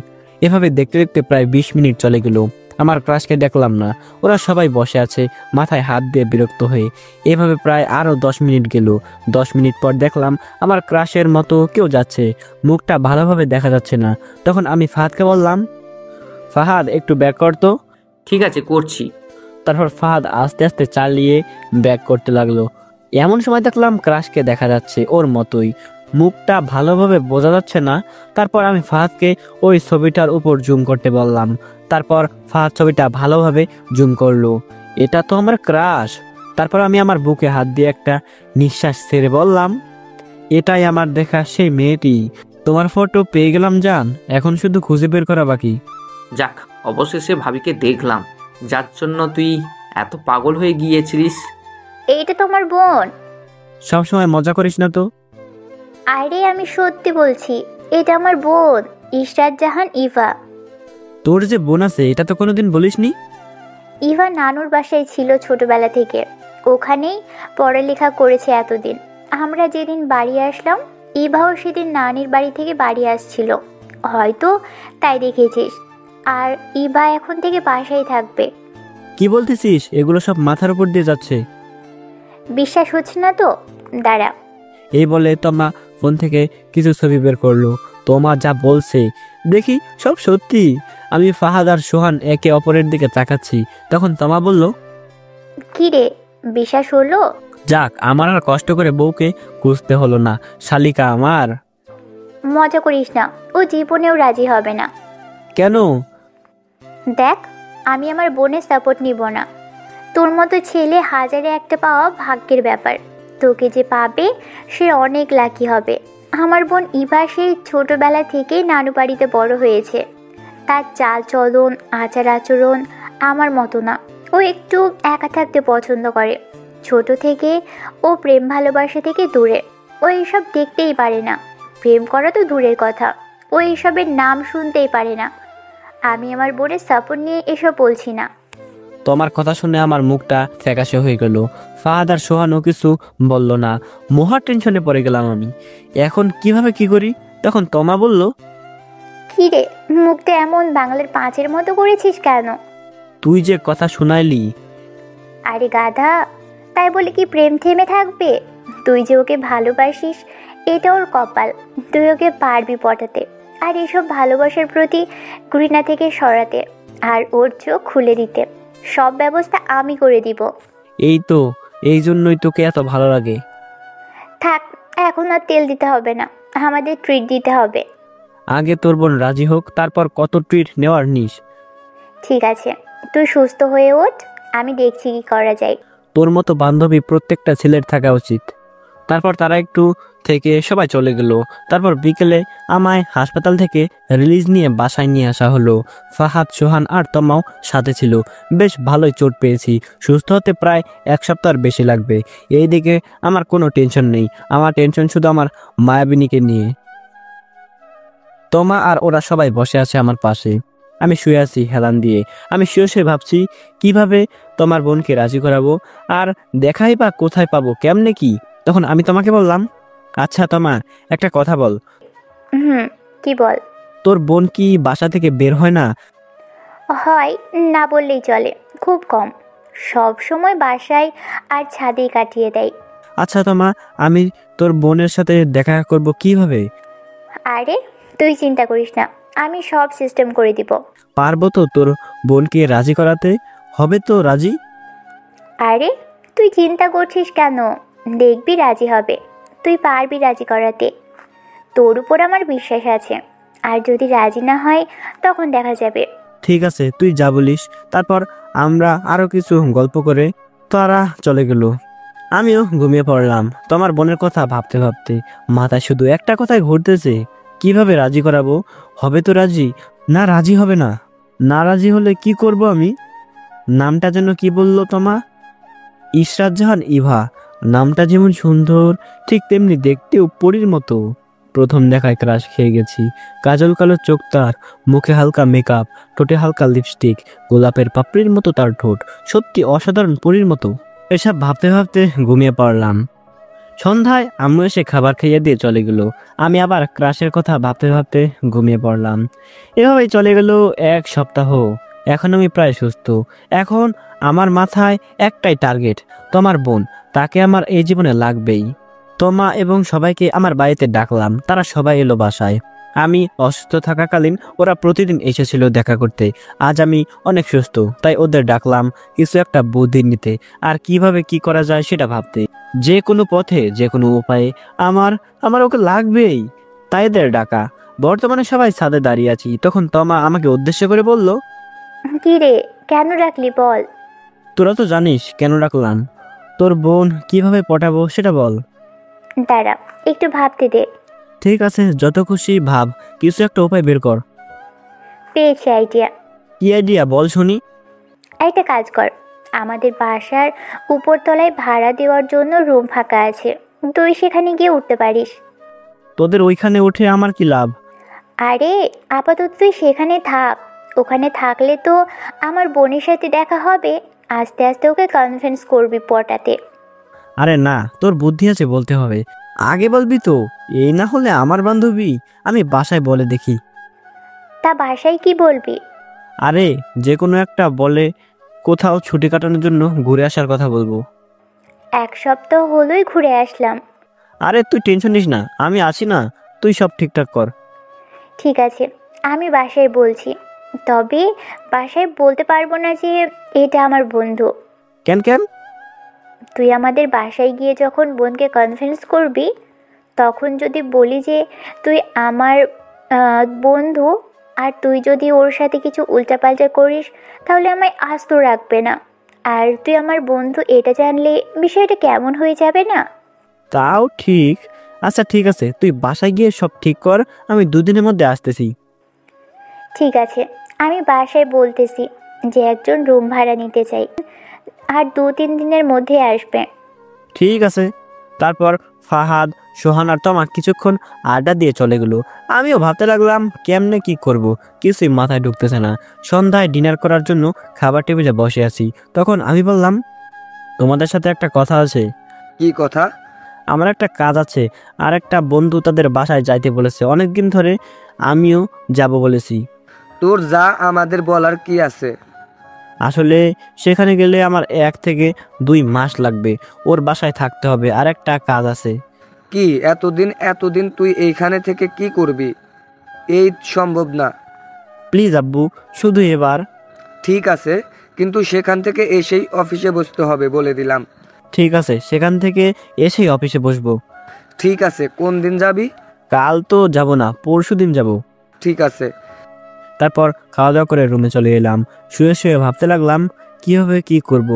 এভাবে দেখতে দেখতে প্রায় 20 মিনিট চলে গেল। আমার ক্রাশকে দেখলাম না। ওরা সবাই বসে আছে মাথায় হাত দিয়ে বিরক্ত হয়ে। এভাবে প্রায় আরও 10 মিনিট গেল। 10 মিনিট পর দেখলাম আমার ক্রাশের মতো কেউ যাচ্ছে, মুখটা ভালোভাবে দেখা যাচ্ছে না। তখন আমি ফাহাদকে বললাম, ফাহাদ একটু ব্যাক কর তো। ঠিক আছে, করছি। তারপর ফাহাদ আস্তে আস্তে চালিয়ে ব্যাক করতে লাগলো। এমন সময় দেখলাম ক্রাশকে দেখা যাচ্ছে ওর মতোই, মুখটা ভালোভাবে বোঝা যাচ্ছে না। তারপর আমি ফাহাদকে ওই ছবিটার উপর জুম করতে বললাম। তারপর ফাহাদ ছবিটা ভালোভাবে জুম করলো। এটা তো আমার ক্রাশ। তারপর আমি আমার বুকে হাত দিয়ে একটা নিঃশ্বাস ছেড়ে বললাম, এটাই আমার দেখা সেই মেয়েটি। তোমার ফটো পেয়ে গেলাম জান, এখন শুধু খুঁজে বের করা বাকি। যাক, অবশেষে ভাবিকে দেখলাম, যার জন্য তুই এত পাগল হয়ে গিয়েছিলিস। এইটা তোমার বোন? সবসময় মজা করিস না তো। আরে আমি সত্যি বলছি, এটা আমার বোন, ইশরাত জাহান ইভা। তোর যে বোন আছে এটা তো কোনোদিন বলিসনি। ইভা নানুর বাসায় ছিল ছোটবেলা থেকে, ওখানেই পড়ালেখা করেছে এতদিন। আমরা যেদিন বাড়ি আসলাম, ইভাও সেদিন নানির বাড়ি থেকে বাড়ি আসছিল, হয়তো তাই দেখেছিস। আর ইভা এখন থেকে বাসায় থাকবে। কি বলতেছিস? এগুলো সব মাথার উপর দিয়ে যাচ্ছে। বিশ্বাস হচ্ছে না তো? দাঁড়া। এই বলে তমা ফোন থেকে কিছু ছবি বের করলো। তোমা যা বলছে দেখি সব সত্যি। আমি ফাহাদ আর সোহান একে অপরের দিকে তাকাচ্ছি। তখন তমা বলল, কি রে, বিশ্বাস হলো? যাক, আমার আর কষ্ট করে বউকে খুঁজতে হলো না। শালিকা আমার। মজা করিস না, ও জীবনেও রাজি হবে না। কেন? দেখ, আমি আমার বোনের সাপোর্ট নিব না। তোর মতো ছেলে হাজারে একটা পাওয়া ভাগ্যের ব্যাপার। তোকে যে পাবে সে অনেক লাকি হবে। আমার বোন ইভা সেই ছোটোবেলা থেকেই নানু বাড়িতে বড় হয়েছে। তার চাল চলন, আচার আচরণ আমার মতো না। ও একটু একা থাকতে পছন্দ করে। ছোট থেকে ও প্রেম ভালোবাসা থেকে দূরে। ও এইসব দেখতেই পারে না। প্রেম করা তো দূরের কথা, ও এইসবের নাম শুনতেই পারে না। আমি আমার বোনের সাপোর্ট নিয়ে এসব বলছি না। তোমার কথা শুনে আমার মুখটা ফ্যাকাশে হয়ে গেল। ফাহাদ আর সোহানও কিছু বলল না। মহা টেনশনে পড়ে গেলাম আমি। এখন কিভাবে কি করি? তখন তমা বলল, কি রে, মুখটা এমন বাংলার পাঁচের মতো করেছিস কেন? তুই যে কথা শুনাইলি। আরে গাধা, তাই বলে কি প্রেম থেমে থাকবে? তুই যে ওকে ভালোবাসিস এটা ওর কপাল। তুই ওকে পারবি পটাতে, আর এসব ভালোবাসার প্রতি ঘৃণা থেকে সরাতে, আর ওর চোখ খুলে দিতে। সব ব্যবস্থা আমি করে দিব। এই তো, এই জন্যই তোকে এত ভালো লাগে। থাক, এখন আর তেল দিতে হবে না, আমাদের ট্রিট দিতে হবে। আগে তোর বোন রাজি হোক, তারপর কত ট্রিট নেওয়ার নিস। ঠিক আছে, তুই সুস্থ হয়ে ওঠ, আমি দেখছি কি করা যায়। তোর মতো বান্ধবী প্রত্যেকটা ছেলের থাকা উচিত। তারপর তারা একটু থেকে সবাই চলে গেল। তারপর বিকেলে আমায় হাসপাতাল থেকে রিলিজ নিয়ে বাসায় নিয়ে আসা হলো। ফাহাদ, সোহান আর তমাও সাথে ছিল। বেশ ভালোই চোট পেয়েছি। সুস্থ হতে প্রায় 1 সপ্তাহ বেশি লাগবে। এইদিকে আমার কোনো টেনশন নেই। আমার টেনশন শুধু আমার মায়াবিনীকে নিয়ে। তমা আর ওরা সবাই বসে আছে আমার পাশে। আমি শুয়ে আছি হেলান দিয়ে। আমি শুয়ে ভাবছি কিভাবে তোমার বোনকে রাজি করাবো, আর দেখাই বা কোথায় পাবো, কেমনে কি। তখন আমি তোমাকে বললাম, আচ্ছা তমা, একটা কথা বল। কি বল? তোর বোন কি বাসা থেকে বের হয় না? হয়, না বললেই চলে, খুব কম। সব সময় বাসায় আর ছাদেই কাটিয়ে দেয়। আচ্ছা তমা, আমি তোর বোনের সাথে দেখা করব কিভাবে? আরে তুই চিন্তা করিস না, আমি সব সিস্টেম করে দিব। পারবো তো তোর বোনকে রাজি করাতে? হবে তো রাজি? আরে তুই চিন্তা করছিস কেন? দেখবি রাজি হবে। তুই পারবি রাজি করাতে। তোর উপর আমার বিশ্বাস আছে। আর যদি রাজি না হয় তখন দেখা যাবে। ঠিক আছে, তুই যা বলিস। তারপর আমরা আরো কিছু গল্প করে তারা চলে গেল। আমিও ঘুমিয়ে পড়লাম। তোমার বোনের কথা ভাবতে ভাবতে মাথায় শুধু একটা কথাই ঘুরতেছে, কিভাবে রাজি করাবো? হবে তো রাজি, না রাজি হবে না। না রাজি হলে কি করব আমি? নামটা যেন কি বললো তোমা? ইশরাত জাহান ইভা। নামটা যেমন সুন্দর, ঠিক তেমনি দেখতেও পরীর মতো। প্রথম দেখায় ক্রাশ খেয়ে গেছি। কাজল কালো চোখ তার, মুখে হালকা মেকআপ, ঠোঁটে হালকা লিপস্টিক, গোলাপের পাপড়ির মতো তার ঠোঁট, সত্যি অসাধারণ পরীর মতো। এসব ভাবতে ভাবতে ঘুমিয়ে পড়লাম। সন্ধ্যায় আম্মু এসে খাবার খাইয়ে দিয়ে চলে গেল। আমি আবার ক্রাশের কথা ভাবতে ভাবতে ঘুমিয়ে পড়লাম। এভাবেই চলে গেল 1 সপ্তাহ। এখন আমি প্রায় সুস্থ। এখন আমার মাথায় একটাই টার্গেট, তোমার বোন। তাকে আমার এই জীবনে লাগবেই। তোমা এবং সবাইকে আমার বাড়িতে ডাকলাম। তারা সবাই এলো বাসায়। আমি অসুস্থ থাকাকালীন ওরা প্রতিদিন এসেছিল দেখা করতে। আজ আমি অনেক সুস্থ, তাই ওদের ডাকলাম কিছু একটা বুদ্ধি নিতে, আর কিভাবে কি করা যায় সেটা ভাবতে। যে কোনো পথে, যে কোনো উপায়ে আমার ওকে লাগবেই, তাই এদের ডাকা। বর্তমানে সবাই ছাদে দাঁড়িয়ে আছি। তখন তমা আমাকে উদ্দেশ্য করে বলল, কি রে, কেন রাখলি বল? তোরা তো জানিস কেন রাখলাম। তোর বোন কিভাবে পটাবো সেটা বল। দাঁড়া, একটু ভাবতে দে। ঠিক আছে, যত খুশি ভাব, কিছু একটা উপায় বের কর। পেয়েছি আইডিয়া। কি আইডিয়া বল শুনি। একটা কাজ কর, আমাদের বাসার উপরতলায় ভাড়া দেওয়ার জন্য রুম ফাঁকা আছে, তুই সেখানে গিয়ে উঠতে পারিস। তোদের ওইখানে উঠে আমার কি লাভ? আরে আপাতত তুই সেখানে থাক। ওখানে থাকলে তো আমার বোনের সাথে দেখা হবে, আস্তে আস্তে ওকে কনভিন্স করবি পটাতে। আরে না, তোর বুদ্ধি আছে বলতে হবে। আগে বলবি তো, এই না হলে আমার বান্ধবী। আমি বাসায় বলে দেখি। তা বাসায় কি বলবি? আরে যে কোনো একটা বলে কোথাও ছুটি কাটানোর জন্য ঘুরে আসার কথা বলবো। 1 সপ্তাহ হলোই ঘুরে আসলাম। আরে তুই টেনশন নিস না, আমি আছি না, তুই সব ঠিকঠাক কর। ঠিক আছে, আমি বাসায় বলছি। তবে বাসায় বলতে পারবো না যে এটা আমার বন্ধু। কেন কেন? তুই আমাদের বাসায় গিয়ে যখন বোনকে কনভিন্স করবি, তখন যদি বলি যে তুই আমার বন্ধু, আর তুই যদি ওর সাথে কিছু উল্টাপাল্টা করিস, তাহলে আমায় আস্ত রাখবে না। আর তুই আমার বন্ধু এটা জানলে বিষয়টা কেমন হয়ে যাবে না? তাও ঠিক। আচ্ছা ঠিক আছে, তুই বাসায় গিয়ে সব ঠিক কর, আমি 2 দিনের মধ্যে আসতেছি। ঠিক আছে, আমি বাসায় বলতেছি। যে একজন রুম ভাড়া নিতে চাই, আর 2-3 দিনের মধ্যে আসবে। ঠিক আছে। তারপর ফাহাদ, সোহান আর তমা কিছুক্ষণ আড্ডা দিয়ে চলে গেল। আমিও ভাবতে লাগলাম কেমনে কি করব, কিছুই মাথায় ঢুকতেছে না। সন্ধ্যায় ডিনার করার জন্য খাবার টেবিলে বসে আছি, তখন আমি বললাম, তোমাদের সাথে একটা কথা আছে। কি কথা? আমার একটা কাজ আছে, আর একটা বন্ধু তাদের বাসায় যাইতে বলেছে অনেকদিন ধরে, আমিও যাব বলেছি। তোর যা আমাদের বলার কি আছে? আসলে সেখানে গেলে আমার 1 থেকে 2 মাস লাগবে, ওর বাসায় থাকতে হবে, আর একটা কাজ আছে। কি এতদিন তুই এইখানে থেকে কি করবি? এই সম্ভব না। প্লিজ আব্বু, শুধু এবার। ঠিক আছে, কিন্তু সেখান থেকে এসেই অফিসে বসতে হবে বলে দিলাম। ঠিক আছে, সেখান থেকে এসেই অফিসে বসবো। ঠিক আছে, কোন দিন যাবি? কাল তো যাব না, পরশু দিন যাব। ঠিক আছে। তারপর খাওয়া দাওয়া করে রুমে চলে এলাম। শুয়ে শুয়ে ভাবতে লাগলাম কীভাবে কি করব,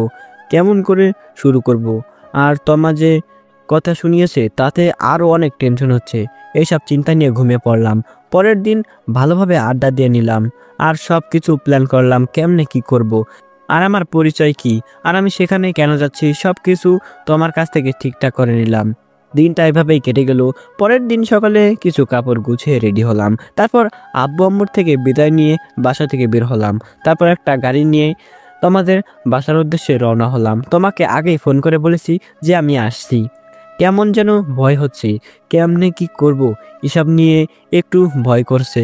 কেমন করে শুরু করব। আর তমা যে কথা শুনিয়েছে তাতে আরও অনেক টেনশন হচ্ছে। এইসব চিন্তা নিয়ে ঘুমিয়ে পড়লাম। পরের দিন ভালোভাবে আড্ডা দিয়ে নিলাম, আর সব কিছু প্ল্যান করলাম কেমনে কি করব, আর আমার পরিচয় কি, আর আমি সেখানে কেন যাচ্ছি, সব কিছু তোমার কাছ থেকে ঠিকঠাক করে নিলাম। দিনটা এভাবেই কেটে গেল। পরের দিন সকালে কিছু কাপড় গুছিয়ে রেডি হলাম। তারপর আব্বু আম্মুর থেকে বিদায় নিয়ে বাসা থেকে বের হলাম। তারপর একটা গাড়ি নিয়ে তোমাদের বাসার উদ্দেশ্যে রওনা হলাম। তোমাকে আগেই ফোন করে বলেছি যে আমি আসছি। কেমন যেন ভয় হচ্ছে, কেমনে কি করব এসব নিয়ে একটু ভয় করছে।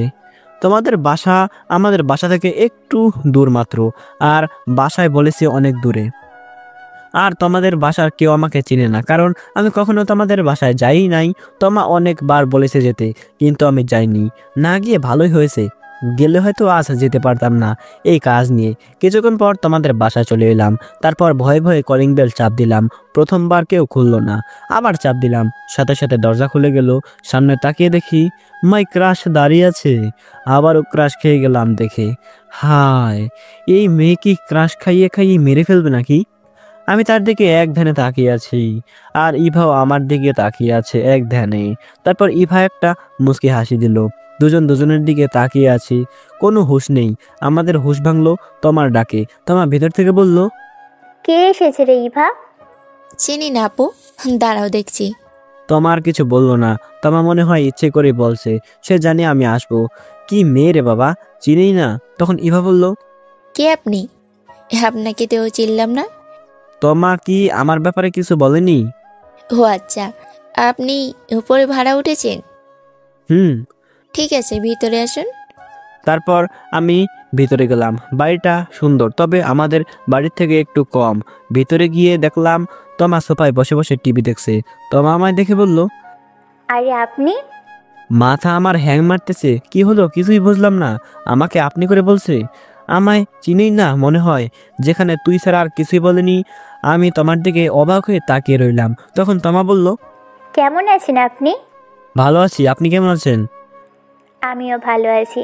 তোমাদের বাসা আমাদের বাসা থেকে একটু দূর মাত্র, আর বাসায় বলেছি অনেক দূরে। আর তোমাদের বাসার কেউ আমাকে চিনে না, কারণ আমি কখনো তোমাদের বাসায় যাই নাই। তোমা অনেকবার বলেছে যেতে, কিন্তু আমি যাইনি। না গিয়ে ভালোই হয়েছে, গেলে হয়তো আজ যেতে পারতাম না এই কাজ নিয়ে। কিছুক্ষণ পর তোমাদের বাসায় চলে এলাম। তারপর ভয়ে ভয়ে কলিং বেল চাপ দিলাম। প্রথমবার কেউ খুললো না, আবার চাপ দিলাম, সাথে সাথে দরজা খুলে গেল। সামনে তাকিয়ে দেখি মাই ক্রাশ দাঁড়িয়ে আছে। আবারও ক্রাশ খেয়ে গেলাম দেখে। হায়, এই মেয়ে কি ক্রাশ খাইয়ে খাইয়ে মেরে ফেলবে নাকি? আমি তার দিকে এক ধ্যানে তাকিয়ে আছি, আর ইভাও আমার দিকে তাকিয়ে আছে এক ধ্যানে। তারপর ইভা একটা মুচকি হাসি দিল। দুজন দুজনের দিকে তাকিয়ে আছি, কোনো হুঁশ নেই। আমাদের হুঁশ ভাঙলো তোমার ডাকে। তোমার ভেতর থেকে বলল, কে এসেছে রে ইভা? চিনি না আপু, দাঁড়াও দেখছি। তোমার কিছু বললো না। তোমার মনে হয় ইচ্ছে করে বলছে, সে জানে আমি আসবো। কি মেয়ে রে বাবা, চিনেই না। তখন ইভা বলল, কে আপনি? আপনাকে তো চিনলাম না। তোমা কি আমার ব্যাপারে কিছু বলেনি? ও আচ্ছা, আপনি উপরে ভাড়া উঠেছেন? হুম। ঠিক আছে, ভিতরে আসুন। তারপর আমি ভিতরে গেলাম। বাড়িটা সুন্দর, তবে আমাদের বাড়ির থেকে একটু কম। ভিতরে গিয়ে দেখলাম তোমা সোফায় বসে বসে টিভি দেখছে। তোমা আমায় দেখে বলল, আরে আপনি? মাথা আমার হ্যাং মারতেছে। কি হলো কিছুই বুঝলাম না। আমাকে আপনি করে বলছে, আমায় চিনেই না মনে হয়। যেখানে তুই ছাড়া আর কিছুই বলেনি। আমি তোমার দিকে অবাক হয়ে তাকিয়ে রইলাম। তখন তোমা বলল, কেমন আছেন আপনি? ভালো আছি, আপনি কেমন আছেন? আমিও ভালো আছি।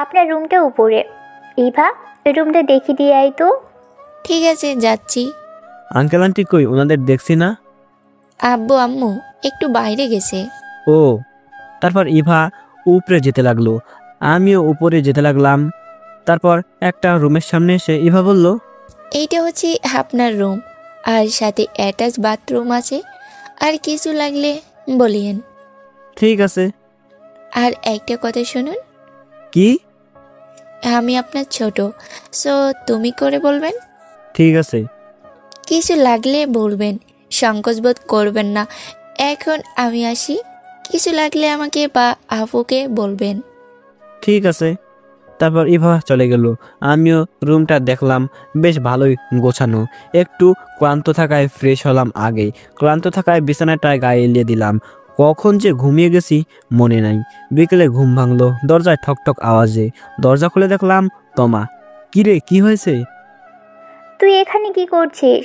আপনার রুমটা উপরে। ইভা, রুমটা দেখি দিয়ে আয় তো। ঠিক আছে, যাচ্ছি। আঙ্কেল আন্টি কই, ওনাদের দেখছি না। আব্বু আম্মু একটু বাইরে গেছে। ও। তারপর ইভা উপরে যেতে লাগলো, আমিও উপরে যেতে লাগলাম। তারপর একটা রুমের সামনে এসে ইভা বলল, এইটা হচ্ছে আপনার রুম, আর সাথে অ্যাটাচ বাথরুম আছে। আর কিছু লাগলে বলিয়েন। ঠিক আছে। আর একটা কথা শুনুন, কি? আমি আপনার ছোট, সো তুমি করে বলবেন। ঠিক আছে। কিছু লাগলে বলবেন, সংকোচ বোধ করবেন না। এখন আমি আসি, কিছু লাগলে আমাকে বা আপুকে বলবেন। ঠিক আছে। তারপর ইভা চলে গেল। আমিও রুমটা দেখলাম, বেশ ভালোই গোছানো। একটু ক্লান্ত থাকায় ফ্রেশ হলাম আগেই। ক্লান্ত থাকায় বিছানাটায় গায়ে এলিয়ে দিলাম। কখন যে ঘুমিয়ে গেছি মনে নাই। বিকেলে ঘুম ভাঙলো দরজায় ঠকঠক আওয়াজে। দরজা খুলে দেখলাম তোমা। কিরে, কি হয়েছে? তুই এখানে কি করছিস?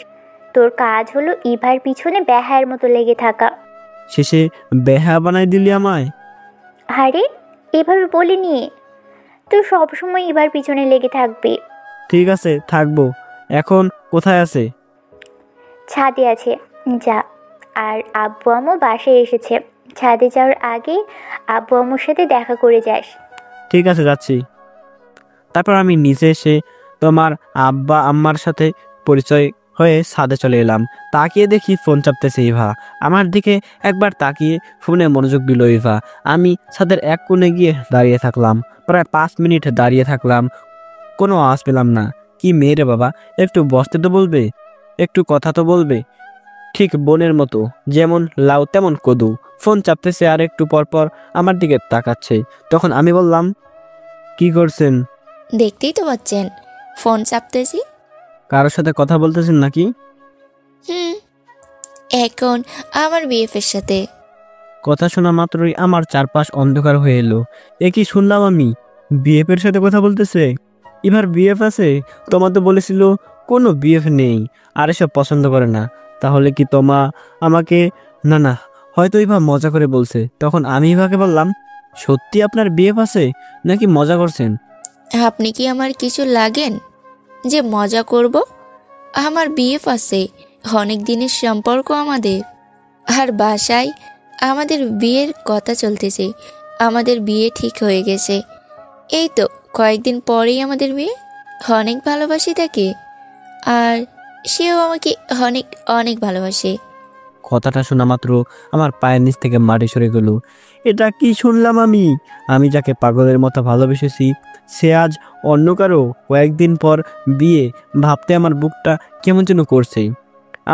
তোর কাজ হলো ইভার পিছনে বেহায়ের মতো লেগে থাকা। শেষে বেহা বানাই দিলি আমায়? আরে, এভাবে বলিনি। তুই সবসময় ইভার পিছনে লেগে থাকবি। ঠিক আছে, থাকবো। এখন কোথায় আছে? ছাদে আছে, যা। আর আব্বু আম্মু বাসায় এসেছে, ছাদে যাওয়ার আগে আব্বু আম্মুর সাথে দেখা করে যাস। ঠিক আছে, যাচ্ছি। তারপর আমি নিচে এসে তোমার আব্বা আম্মার সাথে পরিচয় হয়ে ছাদে চলে এলাম। তাকিয়ে দেখি ফোন চাপতেছে ইভা। আমার দিকে একবার তাকিয়ে ফোনে মনোযোগ দিল ইভা। আমি ছাদের এক কোণে গিয়ে দাঁড়িয়ে থাকলাম। প্রায় 5 মিনিট দাঁড়িয়ে থাকলাম, কোনো আওয়াজ পেলাম না। কি মেয়ে রে বাবা, একটু বসতে তো বলবে, একটু কথা তো বলবে। ঠিক বোনের মতো, যেমন লাউ তেমন কদু। ফোন চাপতেছে আর একটু পর পর আমার দিকে তাকাচ্ছে। তখন আমি বললাম, কি করছেন? দেখতেই তো পাচ্ছেন ফোন চাপতেছি। কারোর সাথে কথা বলতেছেন নাকি? হুম, এখন আমার বিএফের সাথে। কথা শোনা মাত্রই আমার চারপাশ অন্ধকার হয়ে এলো। এ কি শুনলাম আমি? বিএফ এর সাথে কথা বলতেছে? এবার বিএফ আছে? তোমা তো বলেছিল কোনো বিএফ নেই আর এসব পছন্দ করে না। তাহলে কি তোমা আমাকে... না না, হয়তো ইভা মজা করে বলছে। তখন আমি ইভাকে বললাম, সত্যি আপনার বিএফ আছে নাকি মজা করছেন? আপনি কি আমার কিছু লাগেন যে মজা করব? আমার বিএফ আছে, অনেক দিনের সম্পর্ক আমাদের। আর বাসায় আমাদের বিয়ের কথা চলতেছে, আমাদের বিয়ে ঠিক হয়ে গেছে। এই তো কয়েকদিন পরেই আমাদের বিয়ে। অনেক ভালোবাসি তাকে, আর সেও আমাকে অনেক অনেক ভালোবাসে। কথাটা শোনা মাত্র আমার পায়ের নিচ থেকে মাটি সরে গেল। এটা কি শুনলাম আমি? আমি যাকে পাগলের মতো ভালোবেসেছি সে আজ অন্য কারো। কয়েকদিন পর বিয়ে ভাবতে আমার বুকটা কেমন যেন করছে।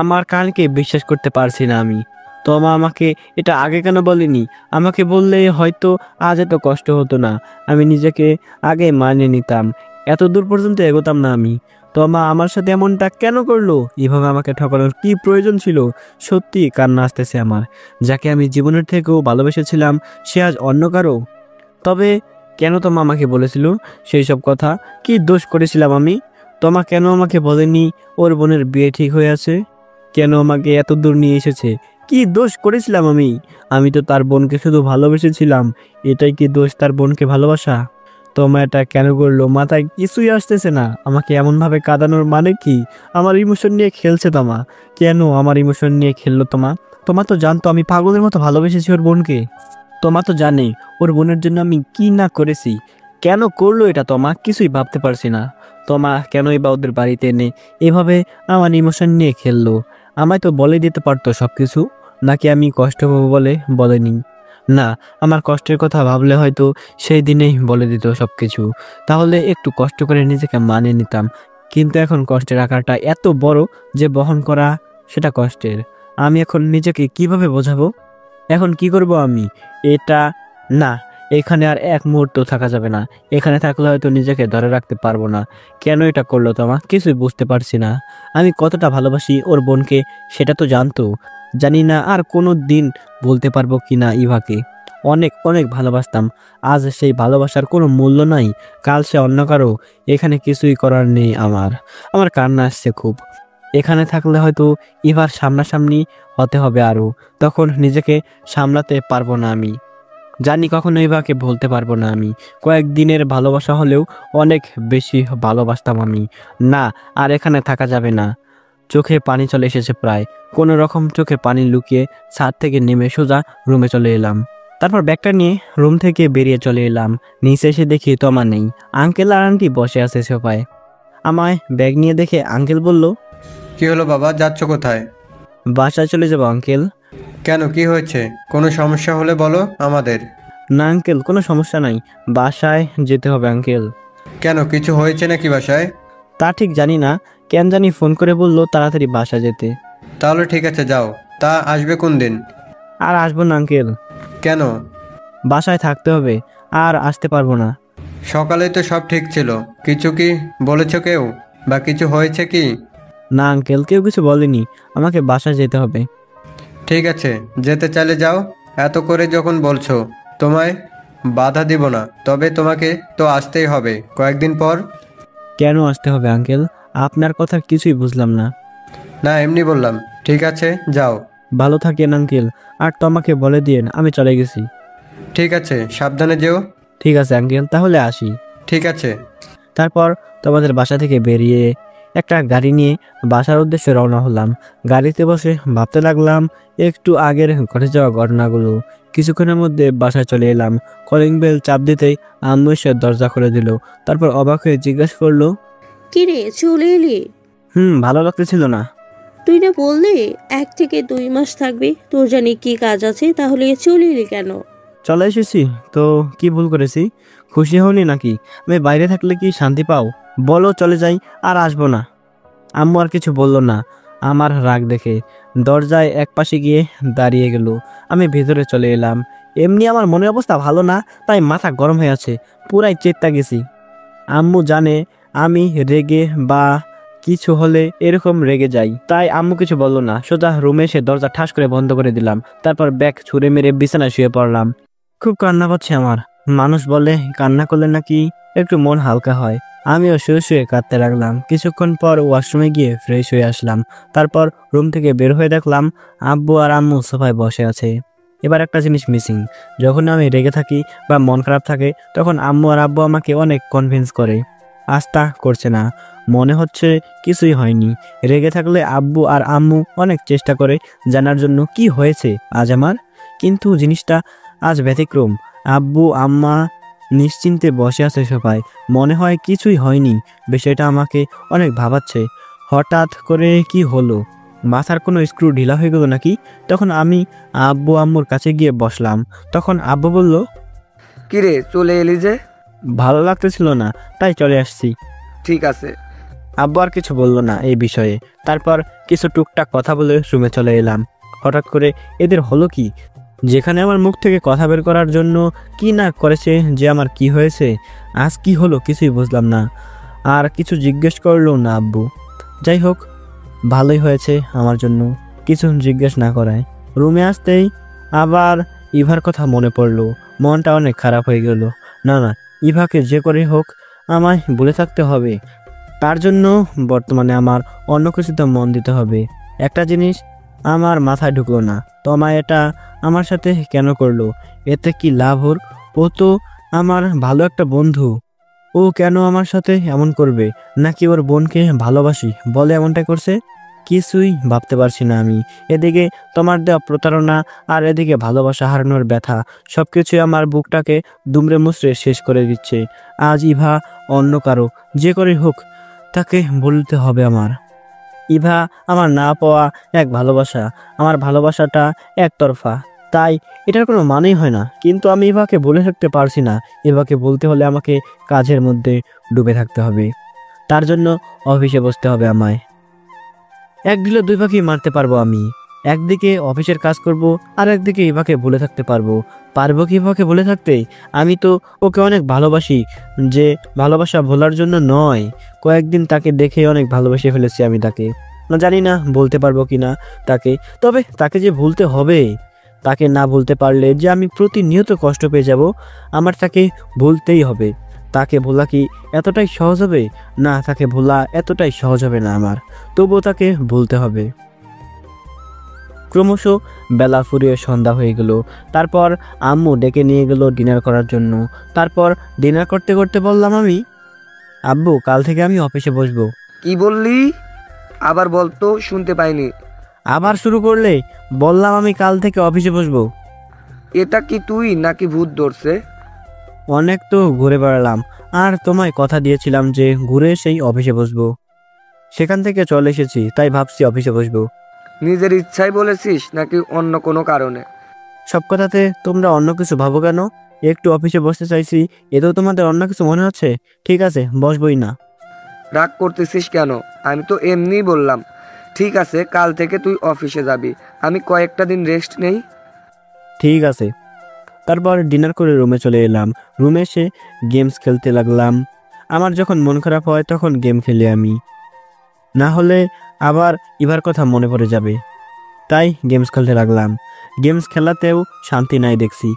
আমার কানকে বিশ্বাস করতে পারছি না আমি। তোমা আমাকে এটা আগে কেন বলেনি? আমাকে বললে হয়তো আজ এত কষ্ট হতো না। আমি নিজেকে আগে মানিয়ে নিতাম, এত দূর পর্যন্ত এগোতাম না আমি। তোমা আমার সাথে এমনটা কেন করলো? এভাবে আমাকে ঠকানোর কি প্রয়োজন ছিল? সত্যি কান্না আসতেছে আমার। যাকে আমি জীবনের থেকেও ভালোবেসেছিলাম সে আজ অন্য কারো। তবে কেন তোমা আমাকে বলেছিল সেই সব কথা? কি দোষ করেছিলাম আমি? তোমা কেন আমাকে বলেনি ওর বোনের বিয়ে ঠিক হয়ে আছে? কেন আমাকে এত দূর নিয়ে এসেছে? কি দোষ করেছিলাম আমি? আমি তো তার বোনকে শুধু ভালোবেসেছিলাম। এটাই কি দোষ, তার বোনকে ভালোবাসা? তোমা এটা কেন করলো? মাথায় কিছুই আসতেছে না। আমাকে এমনভাবে কাঁদানোর মানে কি? আমার ইমোশন নিয়ে খেলছে তোমা। কেন আমার ইমোশন নিয়ে খেললো তোমা? তোমা তো জানতো আমি পাগলের মতো ভালোবেসেছি ওর বোনকে। তোমা তো জানে ওর বোনের জন্য আমি কি না করেছি। কেন করলো এটা তোমা? কিছুই ভাবতে পারছি না। তোমা কেনই বা ওদের বাড়িতে এনে এভাবে আমার ইমোশন নিয়ে খেললো? আমায় তো বলে দিতে পারতো সব কিছু। নাকি আমি কষ্ট পাবো বলে বলেনি? না, আমার কষ্টের কথা ভাবলে হয়তো সেই দিনেই বলে দিত সব কিছু। তাহলে একটু কষ্ট করে নিজেকে মানিয়ে নিতাম। কিন্তু এখন কষ্টের আকারটা এত বড় যে বহন করা সেটা কষ্টের। আমি এখন নিজেকে কিভাবে বোঝাবো? এখন কি করব আমি? এটা না, এখানে আর এক মুহূর্ত থাকা যাবে না। এখানে থাকলে হয়তো নিজেকে ধরে রাখতে পারবো না। কেন এটা করলো তোমা? কিছুই বুঝতে পারছি না। আমি কতটা ভালোবাসি ওর বোনকে সেটা তো জানতো। জানি না আর কোনো দিন বলতে পারবো কি না ইভাকে। অনেক অনেক ভালোবাসতাম। আজ সেই ভালোবাসার কোনো মূল্য নাই। কাল সে অন্য কারো। এখানে কিছুই করার নেই আমার। আমার কান্না আসছে খুব। এখানে থাকলে হয়তো ইভার সামনাসামনি হতে হবে আরও। তখন নিজেকে সামলাতে পারবো না আমি। জানি কখনো ইভাকে বলতে পারবো না আমি। কয়েকদিনের ভালোবাসা হলেও অনেক বেশি ভালোবাসতাম আমি। না, আর এখানে থাকা যাবে না। চোখে পানি চলে এসেছে প্রায়। কোনো রকম চোখে পানি লুকিয়ে ছাদ থেকে নেমে সোজা রুমে চলে এলাম। তারপর ব্যাগটা নিয়ে রুম থেকে বেরিয়ে চলে এলাম। নিচে এসে দেখি তোমা নেই। আঙ্কেল আর আন্টি বসে আছে সোফায়। আমায় ব্যাগ নিয়ে দেখে আঙ্কেল বলল, কি হলো বাবা, যাচ্ছ কোথায়? বাসায় চলে যাবো আঙ্কেল। কেন, কি হয়েছে? কোনো সমস্যা হলে বলো আমাদের। না আঙ্কেল, কোনো সমস্যা নাই, বাসায় যেতে হবে আঙ্কেল। কেন, কিছু হয়েছে নাকি বাসায়? তা ঠিক জানি না, কেন জানি ফোন করে বললো তাড়াতাড়ি বাসা যেতে। তাহলে ঠিক আছে, যাও। তা আসবে কোন দিন? আর আসবো না আঙ্কেল, কেন? বাসায় থাকতে হবে, আর আসতে পারবো না। সকালেই তো সব ঠিক ছিল। কিছু কি বলেছো কেউ, বা কিছু হয়েছে কি? না আঙ্কেল, কেউ কিছু বলেনি, আমাকে বাসায় যেতে হবে। ঠিক আছে, যেতে চাইলে যাও। এত করে যখন বলছো, তোমায় বাধা দিব না। তবে তোমাকে তো আসতেই হবে কয়েকদিন পর। কেন আসতে হবে আঙ্কেল? আপনার কথা কিছুই বুঝলাম না। না, এমনি বললাম। ঠিক আছে, যাও। ভালো থাকেন আঙ্কেল, আর তোমাকে বলে দিয়েন আমি চলে গেছি। ঠিক আছে, সাবধানে যেও। ঠিক আছে আঙ্কেল, তাহলে আসি। ঠিক আছে। তারপর তোমাদের বাসা থেকে বেরিয়ে একটা গাড়ি নিয়ে বাসার উদ্দেশ্যে রওনা হলাম। গাড়িতে বসে ভাবতে লাগলাম একটু আগের ঘটে যাওয়া ঘটনাগুলো। কিছুক্ষণের মধ্যে বাসায় চলে এলাম। কলিং বেল চাপ দিতেই আম্মু এসে দরজা খুলে দিল। তারপর অবাক হয়ে জিজ্ঞেস করলো, কিরে চলে এলি? ভালো লাগতেছিল না। তুই না বললি 1 থেকে 2 মাস থাকবি, তোর জানি কি কাজ আছে, তাহলে চলে এলি কেন? চলে এসেছি তো কি ভুল করেছি? খুশি হওনি নাকি? আমি বাইরে থাকলে কি শান্তি পাও? বলো চলে যাই, আর আসবো না। আম্মু আর কিছু বললো না আমার রাগ দেখে। দরজায় একপাশে গিয়ে দাঁড়িয়ে গেল। আমি ভেতরে চলে এলাম। এমনি আমার মনের অবস্থা ভালো না, তাই মাথা গরম হয়ে আছে, পুরাই চেত্তা গেছি। আম্মু জানে আমি রেগে বা কিছু হলে এরকম রেগে যাই, তাই আম্মু কিছু বললো না। সোজা রুমে এসে দরজা ঠাস করে বন্ধ করে দিলাম। তারপর ব্যাগ ছুঁড়ে মেরে বিছানায় শুয়ে পড়লাম। খুব কান্না পাচ্ছে আমার। মানুষ বলে কান্না করলে নাকি একটু মন হালকা হয়। আমিও শুয়ে শুয়ে কাঁদতে লাগলাম। কিছুক্ষণ পর ওয়াশরুমে গিয়ে ফ্রেশ হয়ে আসলাম। তারপর রুম থেকে বের হয়ে দেখলাম আব্বু আর আম্মু সোফায় বসে আছে। এবার একটা জিনিস মিসিং। যখন আমি রেগে থাকি বা মন খারাপ থাকে, তখন আম্মু আর আব্বু আমাকে অনেক কনভিন্স করে। আজ তা করছে না, মনে হচ্ছে কিছুই হয়নি। রেগে থাকলে আব্বু আর আম্মু অনেক চেষ্টা করে জানার জন্য কি হয়েছে আজ আমার, কিন্তু জিনিসটা আজ ব্যতিক্রম। আব্বু আম্মা নিশ্চিন্তে বসে আছে সবাই, মনে হয় কিছুই হয়নি। বিষয়টা আমাকে অনেক ভাবাচ্ছে। হঠাৎ করে কি হলো? মাথার কোনো স্ক্রু ঢিলা হয়ে গেল নাকি? তখন আমি আব্বু আম্মুর কাছে গিয়ে বসলাম। তখন আব্বু বলল, কিরে চলে এলি যে? ভালো লাগতেছিল না, তাই চলে আসছি। ঠিক আছে। আব্বু আর কিছু বললো না এই বিষয়ে। তারপর কিছু টুকটাক কথা বলে রুমে চলে এলাম। হঠাৎ করে এদের হলো কি? যেখানে আমার মুখ থেকে কথা বের করার জন্য কি না করেছে যে আমার কি হয়েছে, আজ কি হলো কিছুই বুঝলাম না। আর কিছু জিজ্ঞেস করলো না আব্বু। যাই হোক, ভালোই হয়েছে আমার জন্য কিছু জিজ্ঞেস না করায়। রুমে আসতেই আবার ইভার কথা মনে পড়লো। মনটা অনেক খারাপ হয়ে গেল। না, ইভাকে যে করে হোক আমায় বলে থাকতে হবে। তার জন্য বর্তমানে আমার অন্য কিছুতে মন দিতে হবে। একটা জিনিস আমার মাথায় ঢুকলো না, তোমায় এটা আমার সাথে কেন করলো? এতে কি লাভ ওর? ও তো আমার ভালো একটা বন্ধু। ও কেন আমার সাথে এমন করবে? নাকি ওর বোনকে ভালোবাসি বলে এমনটা করছে? কিছুই ভাবতে পারছি না আমি। এদিকে তোমার দেওয়া প্রতারণা, আর এদিকে ভালোবাসা হারানোর ব্যথা, সবকিছুই আমার বুকটাকে দুমড়ে মুচড়ে শেষ করে দিচ্ছে। আজ ইভা অন্য কারো, যে করে হোক তাকে বলতে হবে আমার। ইভা আমার না পাওয়া এক ভালোবাসা, আমার ভালোবাসাটা একতরফা, তাই এটার কোনো মানেই হয় না। কিন্তু আমি ইভাকে বলে থাকতে পারছি না। ইভাকে বলতে হলে আমাকে কাজের মধ্যে ডুবে থাকতে হবে। তার জন্য অফিসে বসতে হবে আমায়। এক ঢিলে দুই পাখি মারতে পারবো আমি। একদিকে অফিসের কাজ করব, আর একদিকে ইভাকে বলে থাকতে পারবো। পারবো কি ইভাকে বলে থাকতে? আমি তো ওকে অনেক ভালোবাসি, যে ভালোবাসা ভোলার জন্য নয়। কয়েকদিন তাকে দেখে অনেক ভালোবেসে ফেলেছি আমি তাকে। না জানি না বলতে পারবো কি না তাকে, তবে তাকে যে ভুলতে হবে। তাকে না ভুলতে পারলে যে আমি প্রতিনিয়ত কষ্ট পেয়ে যাব। আমার তাকে ভুলতেই হবে। তাকে ভোলা কি এতটাই সহজ হবে? না, তাকে ভোলা এতটাই সহজ হবে না আমার। তবুও তাকে ভুলতে হবে। ক্রমশ বেলা ফুরিয়ে সন্ধ্যা হয়ে গেল। তারপর আম্মু ডেকে নিয়ে গেল ডিনার করার জন্য। তারপর ডিনার করতে করতে বললাম আমি, আব্বু কাল থেকে আমি অফিসে বসবো। কি বললি? আবার বলতো, শুনতে পাইনি। আবার শুরু করলে? বললাম আমি কাল থেকে অফিসে বসবো। এটা কি তুই নাকি ভূত ধরছে? অনেক তো ঘুরে বেড়ালাম, আর তোমায় কথা দিয়েছিলাম যে ঘুরে সেই অফিসে বসবো। সেখান থেকে চলে এসেছি, তাই ভাবছি অফিসে বসবো। নিজের ইচ্ছাই বলেছিস নাকি অন্য কোনো কারণে? সব কথাতে তোমরা অন্য কিছু ভাবো কেন? একটু অফিসে বসতে চাইছি, এতেও তোমাদের অন্য কিছু মনে হচ্ছে? ঠিক আছে, বসবই না। রাগ করতেছিস কেন? আমি তো এমনিই বললাম। ঠিক আছে, কাল থেকে তুই অফিসে যাবি। আমি কয়েকটা দিন রেস্ট নেই। ঠিক আছে। তারপর ডিনার করে রুমে চলে এলাম। রুমে এসে গেমস খেলতে লাগলাম। আমার যখন মন খারাপ হয় তখন গেম খেলি আমি, না হলে আবার ইভার কথা মনে পড়ে যাবে। তাই গেমস খেলতে লাগলাম। গেমস খেলাতেও শান্তি নাই দেখছি।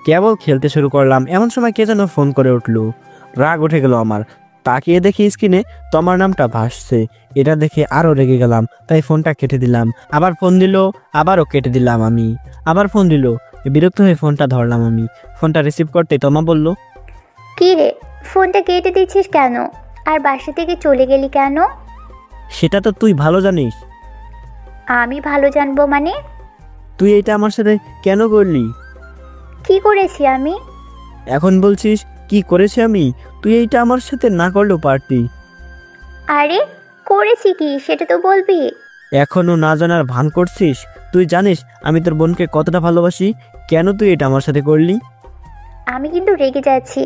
কেবল খেলতে শুরু করলাম, এমন সময় কে যেন ফোন করে উঠলো। রাগ উঠে গেল আমার। তাকিয়ে দেখি স্ক্রিনে তোমার নামটা ভাসছে। এটা দেখে আরও রেগে গেলাম, তাই ফোনটা কেটে দিলাম। আবার ফোন দিল, আবারও কেটে দিলাম আমি। আবার ফোন দিল, বিরক্ত হয়ে ফোনটা ধরলাম আমি। ফোনটা রিসিভ করতে তোমা বলল, কি রে, ফোনটা কেটে দিচ্ছিস কেন? আর বাসা থেকে চলে গেলি কেন? সেটা তো তুই ভালো জানিস। আমি ভালো জানবো মানে? তুই এটা আমার সাথে কেন করলি? কি করেছি আমি? এখন বলছিস কি করেছি আমি? তুই এইটা আমার সাথে না করলেও পারতি। আরে করেছি কি সেটা তো বলবি। এখনো না জানার ভান করছিস? তুই জানিস আমি তোর বোনকে কতটা ভালোবাসি। কেন তুই এটা আমার সাথে করলি? আমি কিন্তু রেগে যাচ্ছি।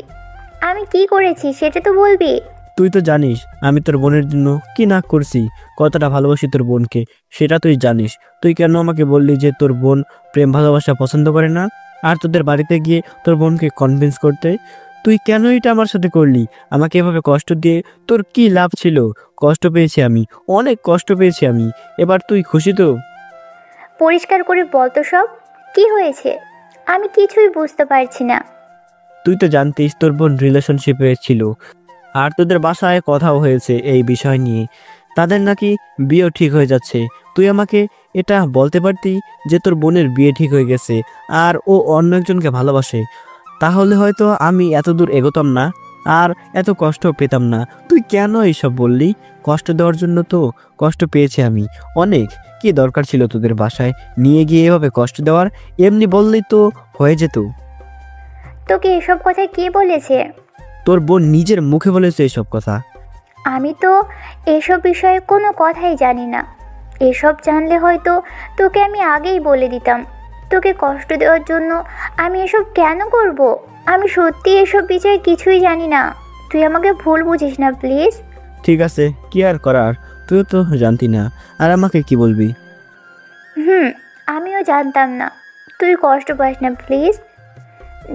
আমি কি করেছি সেটা তো বলবি। তুই তো জানিস আমি তোর বোনের জন্য কি না করছি, কতটা ভালোবাসি তোর বোনকে, সেটা তুই জানিস। তুই কেন আমাকে বললি যে তোর বোন প্রেম ভালোবাসা পছন্দ করে না, আর তোদের বাড়িতে গিয়ে তোর বোনকে কনভিন্স করতে? তুই কেন এটা আমার সাথে করলি? আমাকে এভাবে কষ্ট দিয়ে তোর কি লাভ ছিল? কষ্ট পেয়েছি আমি, অনেক কষ্ট পেয়েছি আমি। এবার তুই খুশি তো? পরিষ্কার করে বল তো সব কি হয়েছে। আমি কিছুই বুঝতে পারছি না। তুই তো জানতিস তোর বোন রিলেশনশিপে ছিল, আর তোদের বাসায় কথাও হয়েছে এই বিষয় নিয়ে। তাদের নাকি বিয়েও ঠিক হয়ে যাচ্ছে। তুই আমাকে এটা বলতে পারতি যে তোর বোনের বিয়ে ঠিক হয়ে গেছে আর ও অন্য একজনকে ভালোবাসে, তাহলে হয়তো আমি এত দূর এগোতাম না আর এত কষ্ট পেতাম না। তুই কেন এইসব বললি? কষ্ট দেওয়ার জন্য তো কষ্ট পেয়েছি আমি অনেক। কি দরকার ছিল তোদের বাসায় নিয়ে গিয়ে এভাবে কষ্ট দেওয়ার? এমনি বললেই তো হয়ে যেত। তোকে এসব কথা কে বলেছে? তোর বোন নিজের মুখে বলেছে এসব কথা। আমি তো এসব বিষয়ে কোনো কথাই জানি না। এসব জানলে হয়তো তোকে আমি আগেই বলে দিতাম। তোকে কষ্ট দেওয়ার জন্য আমি এসব কেন করব? আমি সত্যি এসব বিষয়ে কিছুই জানি না। তুই আমাকে ভুল বুঝিস না প্লিজ। ঠিক আছে, কি আর করার, তুইও তো জানতি না, আর আমাকে কি বলবি? আমিও জানতাম না। তুই কষ্ট পাস না প্লিজ।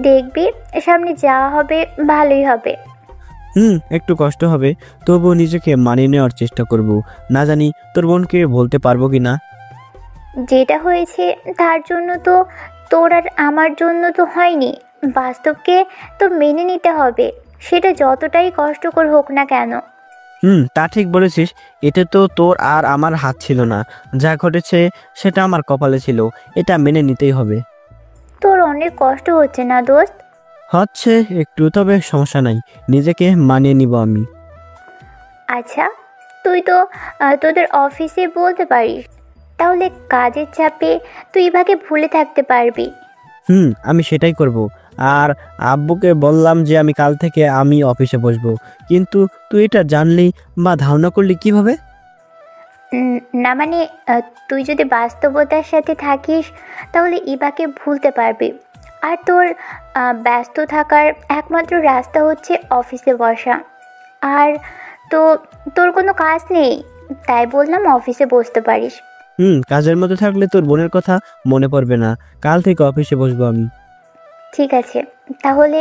দেখবি সামনে যাওয়া হবে ভালোই হবে। একটু কষ্ট হবে, তবুও নিজেকে মানিয়ে নেওয়ার চেষ্টা করব। না জানি তোর বোনকে বলতে পারবো কি না। যেটা হয়েছে তার জন্য তো তোর আর আমার জন্য তো হয়নি। বাস্তবকে তো মেনে নিতে হবে, সেটা যতটাই কষ্টকর হোক না কেন। তা ঠিক বলেছিস। এতে তো তোর আর আমার হাত ছিল না। যা ঘটেছে সেটা আমার কপালে ছিল, এটা মেনে নিতেই হবে। তোর অনেক কষ্ট হচ্ছে না দোস্ত? হচ্ছে একটু, তবে সমস্যা নাই, নিজেকে মানিয়ে নিব আমি। আচ্ছা, তুই তো তোদের অফিসে বলতে পারিস, তাহলে কাজের চাপে তুই ইভাকে ভুলে থাকতে পারবি। আমি সেটাই করব। আর আব্বুকে বললাম যে আমি কাল থেকে আমি অফিসে বসবো। কিন্তু তুই এটা জানলি বা ধারণা করলি কিভাবে? না মানে তুই যদি বাস্তবতার সাথে থাকিস তাহলে ইভাকে ভুলতে পারবি। আর তোর ব্যস্ত থাকার একমাত্র রাস্তা হচ্ছে অফিসে বসা। আর তো তোর কোনো কাজ নেই, তাই বললাম অফিসে বসতে পারিস। কাজের মধ্যে থাকলে তোর বোনের কথা মনে পড়বে না। কাল থেকে অফিসে বসবো আমি। ঠিক আছে, তাহলে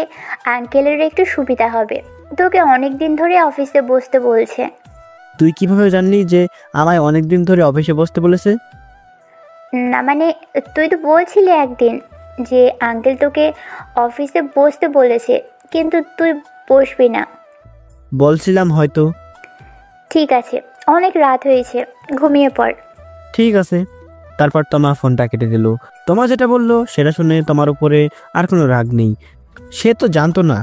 আঙ্কেলের একটু সুবিধা হবে। তোকে অনেক দিন ধরে অফিসে বসতে বলছে। তুই কিভাবে জানলি যে আমায় অনেক দিন ধরে অফিসে বসতে বলেছে? না মানে তুই তো বলছিলি একদিন যে আঙ্কেল তোকে অফিসে বসতে বলেছে, কিন্তু তুই বসবি না। বলছিলাম হয়তো। ঠিক আছে, অনেক রাত হয়েছে, ঘুমিয়ে পড়। ঠিক আছে। তারপর তোমার ফোনটা কেটে দিল। তোমার যেটা বললো সেটা শুনে তোমার উপরে আর কোনো রাগ নেই। সে তো জানতো না,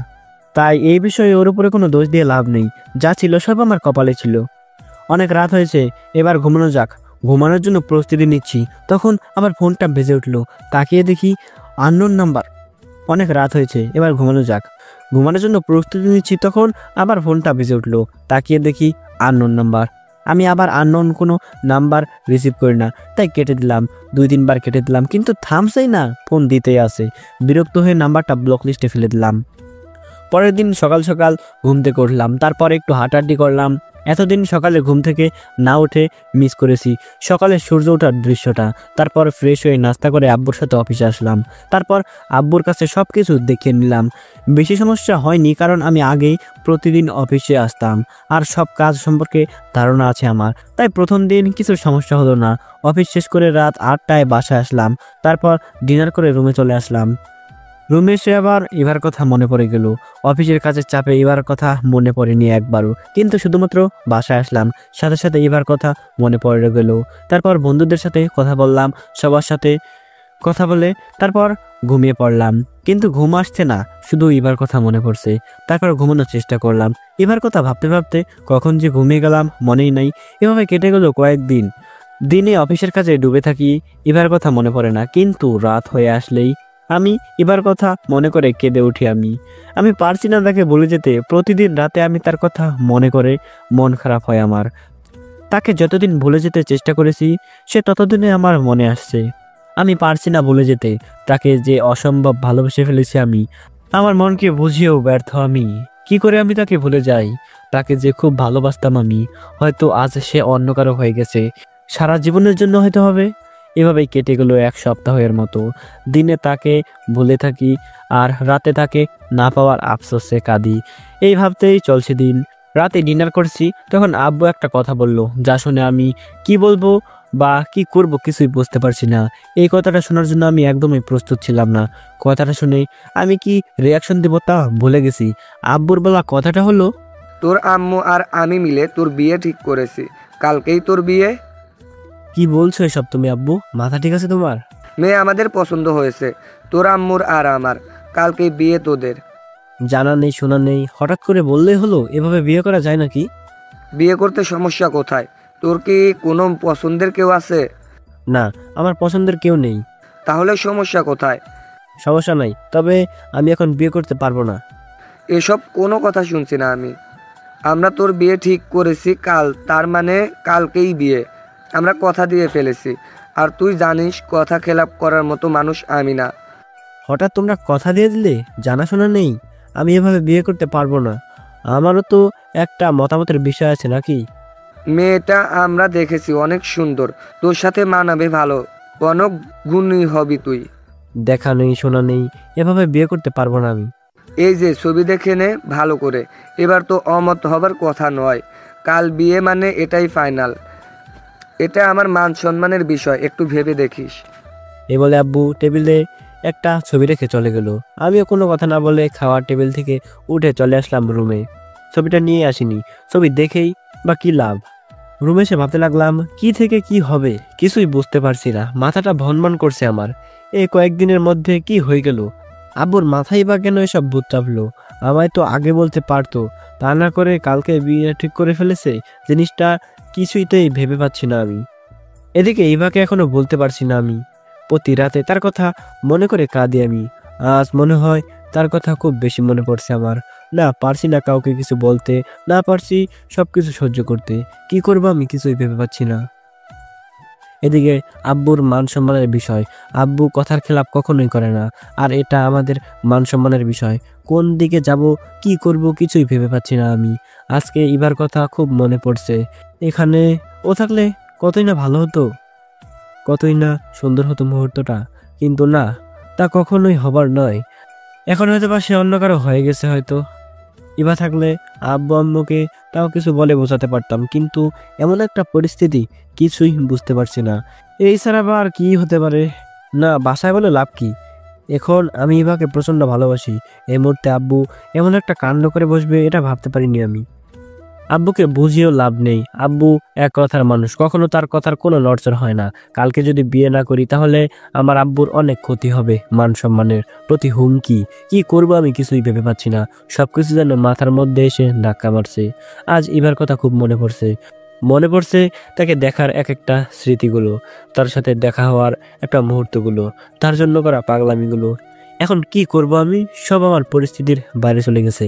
তাই এই বিষয়ে ওর উপরে কোনো দোষ দিয়ে লাভ নেই। যা ছিল সব আমার কপালে ছিল। অনেক রাত হয়েছে, এবার ঘুমানো যাক। ঘুমানোর জন্য প্রস্তুতি নিচ্ছি, তখন আবার ফোনটা বেজে উঠলো। তাকিয়ে দেখি আননোন নাম্বার। অনেক রাত হয়েছে, এবার ঘুমানো যাক। ঘুমানোর জন্য প্রস্তুতি নিচ্ছি, তখন আবার ফোনটা বেজে উঠলো। তাকিয়ে দেখি আননোন নাম্বার। আমি আবার আননোন কোনো নাম্বার রিসিভ করি না, তাই কেটে দিলাম। 2-3 বার কেটে দিলাম, কিন্তু থামছেই না, ফোন দিতেই আসে। বিরক্ত হয়ে নাম্বারটা ব্লক লিস্টে ফেলে দিলাম। পরের দিন সকাল সকাল ঘুম থেকে উঠলাম, তারপর একটু হাঁটাহাঁটি করলাম। এতদিন সকালে ঘুম থেকে না উঠে মিস করেছি সকালে সূর্য ওঠার দৃশ্যটা। তারপর ফ্রেশ হয়ে নাস্তা করে আব্বুর সাথে অফিসে আসলাম। তারপর আব্বুর কাছে সব কিছু দেখিয়ে নিলাম। বেশি সমস্যা হয়নি, কারণ আমি আগেই প্রতিদিন অফিসে আসতাম আর সব কাজ সম্পর্কে ধারণা আছে আমার, তাই প্রথম দিন কিছু সমস্যা হলো না। অফিস শেষ করে রাত 8টায় বাসায় আসলাম। তারপর ডিনার করে রুমে চলে আসলাম। রুমে এসে আবার ইভার কথা মনে পড়ে গেল। অফিসের কাজের চাপে ইভার কথা মনে পড়েনি একবারও, কিন্তু শুধুমাত্র বাসায় আসলাম, সাথে সাথে ইভার কথা মনে পড়ে গেল। তারপর বন্ধুদের সাথে কথা বললাম, সবার সাথে কথা বলে তারপর ঘুমিয়ে পড়লাম। কিন্তু ঘুম আসছে না, শুধু ইভার কথা মনে পড়ছে। তারপর ঘুমানোর চেষ্টা করলাম। ইভার কথা ভাবতে ভাবতে কখন যে ঘুমিয়ে গেলাম মনেই নাই। এভাবে কেটে গেল কয়েকদিন। দিনে অফিসের কাজে ডুবে থাকি, ইভার কথা মনে পড়ে না, কিন্তু রাত হয়ে আসলেই আমি এবার কথা মনে করে কেঁদে উঠি। আমি পারছি না তাকে বলে যেতে। প্রতিদিন রাতে আমি তার কথা মনে করে মন খারাপ হয় আমার। তাকে যতদিন ভুলে যেতে চেষ্টা করেছি সে ততদিনে আমার মনে আসছে। আমি পারছি না ভুলে যেতে তাকে, যে অসম্ভব ভালোবেসে ফেলেছি আমি। আমার মনকে বুঝিয়েও ব্যর্থ আমি। কি করে আমি তাকে ভুলে যাই? তাকে যে খুব ভালোবাসতাম আমি। হয়তো আজ সে অন্য কারো হয়ে গেছে, সারা জীবনের জন্য হয়তো হবে। এভাবেই কেটে গেল 1 সপ্তাহের মতো। দিনে তাকে ভুলে থাকি আর রাতে তাকে না পাওয়ার আফসোসে কাঁদি। এই ভাবতেই চলছে দিন। রাতে ডিনার করছি, তখন আব্বু একটা কথা বলল, যা শুনে আমি কি বলবো বা কি করব কিছুই বুঝতে পারছি না। এই কথাটা শোনার জন্য আমি একদমই প্রস্তুত ছিলাম না। কথাটা শুনে আমি কি রিয়াকশন দেব তা ভুলে গেছি। আব্বুর বলা কথাটা হলো, তোর আম্মু আর আমি মিলে তোর বিয়ে ঠিক করেছি, কালকেই তোর বিয়ে। কি বলছো এসব তুমি আব্বু? মাথা ঠিক আছে তোমার? মেয়ে আমাদের পছন্দ হয়েছে, তোর আম্মুর আর আমার, কালকেই বিয়ে তোদের। জানা নেই শোনা নেই, হঠাৎ করে বললেই হলো? এভাবে বিয়ে করা যায় নাকি? বিয়ে করতে সমস্যা কোথায়? তোর কি কোনো পছন্দের কেউ আছে? না, আমার পছন্দের কেউ নেই। তাহলে সমস্যা কোথায়? সমস্যা নাই, তবে আমি এখন বিয়ে করতে পারবো না। এসব কোনো কথা শুনছি না আমি। আমরা তোর বিয়ে ঠিক করেছি কাল, তার মানে কালকেই বিয়ে। আমরা কথা দিয়ে ফেলেছি, আর তুই জানিস কথা খেলাপ করার মতো মানুষ আমি না। হঠাৎ তোমরা কথা দিয়ে দিলে? জানাশোনা নেই? আমি এভাবে বিয়ে করতে পারবো না। আমারও তো একটা মতামতের বিষয় আছে নাকি? মেয়েটা আমরা দেখেছি অনেক সুন্দর, তোর সাথে মানাবে ভালো, অনেক গুণী হবি তুই। দেখা নেই শোনা নেই, এভাবে বিয়ে করতে পারবো না আমি। এই যে ছবি দেখে নে ভালো করে, এবার তো অমত হবার কথা নয়। কাল বিয়ে মানে এটাই ফাইনাল। এটা আমার মান সম্মানের বিষয়, একটু ভেবে দেখিস। এই বলে আব্বু টেবিলে একটা ছবি রেখে চলে গেল। আমিও কোনো কথা না বলে খাওয়ার টেবিল থেকে উঠে চলে আসলাম রুমে। ছবিটা নিয়ে আসিনি, ছবি দেখেই বা কি লাভ? রুমে এসে ভাবতে লাগলাম কি থেকে কি হবে কিছুই বুঝতে পারছি না। মাথাটা ভনভন করছে আমার। এই কয়েকদিনের মধ্যে কি হয়ে গেল? আব্বুর মাথায় বা কেন এসব ভূত চাপলো? আমায় তো আগে বলতে পারতো, তা না করে কালকে বিয়ে ঠিক করে ফেলেছে। জিনিসটা কিছুইতেই ভেবে পাচ্ছি না আমি। এদিকে ইভাকে এখনো বলতে পারছি না আমি। প্রতি রাতে তার কথা মনে করে কাঁদি আমি। আজ মনে হয় তার কথা খুব বেশি মনে পড়ছে আমার। না পারছি না কাউকে কিছু বলতে, না পারছি সবকিছু সহ্য করতে। কি করবো আমি কিছুই ভেবে পাচ্ছি না। এদিকে আব্বুর মান সম্মানের বিষয়। আব্বু কথার খেলাপ কখনোই করে না, আর এটা আমাদের মান সম্মানের বিষয়। কোন দিকে যাব, কি করব কিছুই ভেবে পাচ্ছি না আমি। আজকে ইভার কথা খুব মনে পড়ছে। এখানে ও থাকলে কতই না ভালো হতো, কতই না সুন্দর হতো মুহূর্তটা। কিন্তু না, তা কখনোই হবার নয়। এখন হয়তো বা সে অন্য কারো হয়ে গেছে হয়তো। ইভা থাকলে আব্বু আম্মুকে তাও কিছু বলে বোঝাতে পারতাম, কিন্তু এমন একটা পরিস্থিতি, কিছুই বুঝতে পারছি না। এই ছাড়া বা আর কি হতে পারে? না বাসায় বলে লাভ কি? এখন আমি ইভাকে প্রচণ্ড ভালোবাসি। এই মুহূর্তে আব্বু এমন একটা কাণ্ড করে বসবে এটা ভাবতে পারিনি আমি। আব্বুকে বুঝিয়েও লাভ নেই। আব্বু এক কথার মানুষ, কখনো তার কথার কোনো নড়চড় হয় না। কালকে যদি বিয়ে না করি তাহলে আমার আব্বুর অনেক ক্ষতি হবে, মান সম্মানের প্রতি হুমকি। কি করব আমি কিছুই ভেবে পাচ্ছি না। সবকিছু যেন মাথার মধ্যে এসে ধাক্কা মারছে। আজ ইভার কথা খুব মনে পড়ছে তাকে দেখার এক একটা স্মৃতিগুলো, তার সাথে দেখা হওয়ার একটা মুহূর্তগুলো, তার জন্য করা পাগলামিগুলো। এখন কি করব আমি? সব আমার পরিস্থিতির বাইরে চলে গেছে।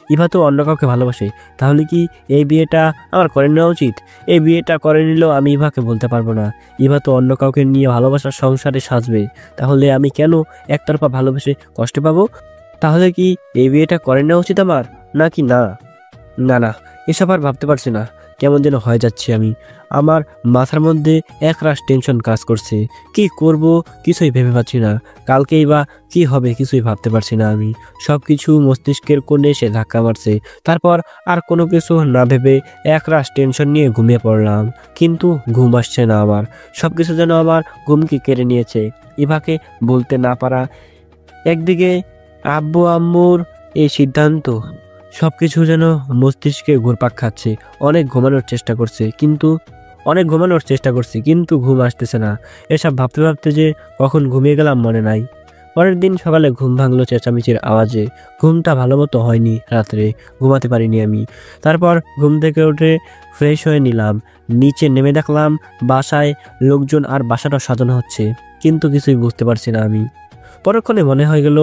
ইভা তো অন্য কাউকে ভালোবাসে, তাহলে কি এই বিয়েটা আমার করে নেওয়া উচিত? এই বিয়েটা করে নিলেও আমি ইভাকে বলতে পারবো না। ইভা তো অন্য কাউকে নিয়ে ভালোবাসার সংসারে সাজবে, তাহলে আমি কেন একতরফা ভালোবেসে কষ্ট পাবো? তাহলে কি এই বিয়েটা করে নেওয়া উচিত আমার, নাকি না? না না, এসব আর ভাবতে পারছি না। কেমন যেন হয়ে যাচ্ছে আমি। আমার মাথার মধ্যে একরাশ টেনশন কাজ করছে। কি করব কিছুই ভেবে পাচ্ছি না। কালকেই বা কি হবে কিছুই ভাবতে পারছি না আমি। সব কিছু মস্তিষ্কের কোণে এসে ধাক্কা মারছে। তারপর আর কোনো কিছু না ভেবে একরাশ টেনশন নিয়ে ঘুমিয়ে পড়লাম, কিন্তু ঘুম আসছে না আমার। সব কিছু যেন আমার ঘুমকে কেড়ে নিয়েছে। ইভাকে বলতে না পারা, একদিকে আব্বু আম্মুর এই সিদ্ধান্ত, সবকিছু যেন মস্তিষ্কে ঘুরপাক খাচ্ছে। অনেক ঘুমানোর চেষ্টা করছি কিন্তু ঘুম আসতেছে না। এসব ভাবতে ভাবতে যে কখন ঘুমিয়ে গেলাম মনে নাই। পরের দিন সকালে ঘুম ভাঙলো চেঁচামেচির আওয়াজে। ঘুমটা ভালো মতো হয়নি, রাত্রে ঘুমাতে পারিনি আমি। তারপর ঘুম থেকে উঠে ফ্রেশ হয়ে নিলাম। নিচে নেমে দেখলাম বাসায় লোকজন আর বাসাটা সাজানো হচ্ছে, কিন্তু কিছুই বুঝতে পারছি না আমি। পরক্ষণে মনে হয়ে গেল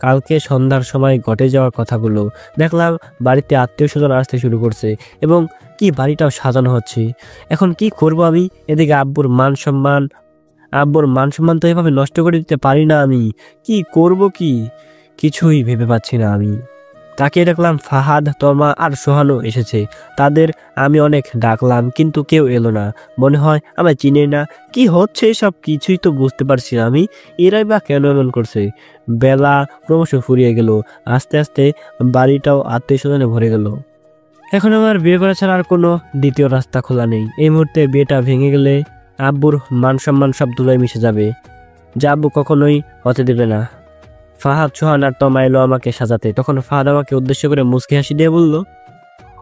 কালকে সন্ধ্যার সময় ঘটে যাওয়ার কথাগুলো। দেখলাম বাড়িতে আত্মীয় স্বজন আসতে শুরু করছে এবং কি বাড়িটাও সাজানো হচ্ছে। এখন কি করব আমি? এদিকে আব্বুর মান সম্মান তো এভাবে নষ্ট করে দিতে পারি না আমি। কি করব কিছুই ভেবে পাচ্ছি না আমি। তাকে দেখলাম ফাহাদ, তমা আর সোহানও এসেছে। তাদের আমি অনেক ডাকলাম কিন্তু কেউ এলো না। মনে হয় আমায় চিনে না। কি হচ্ছে সব কিছুই তো বুঝতে পারছি না আমি। এরাই বা কেন এমন করছে? বেলা ক্রমশ ফুরিয়ে গেল। আস্তে আস্তে বাড়িটাও আত্মীয় স্বজনে ভরে গেল। এখন আমার বিয়ে করা ছাড়া আর কোনো দ্বিতীয় রাস্তা খোলা নেই। এই মুহূর্তে বিয়েটা ভেঙে গেলে আব্বুর মান সম্মান সব ধুলোয় মিশে যাবে, যা আব্বু কখনোই হতে দেবে না। ফাহাদ, সোহান আর তমা এলো আমাকে সাজাতে। তখন ফাহাদ আমাকে উদ্দেশ্য করে মুচকি হাসি দিয়ে বলল,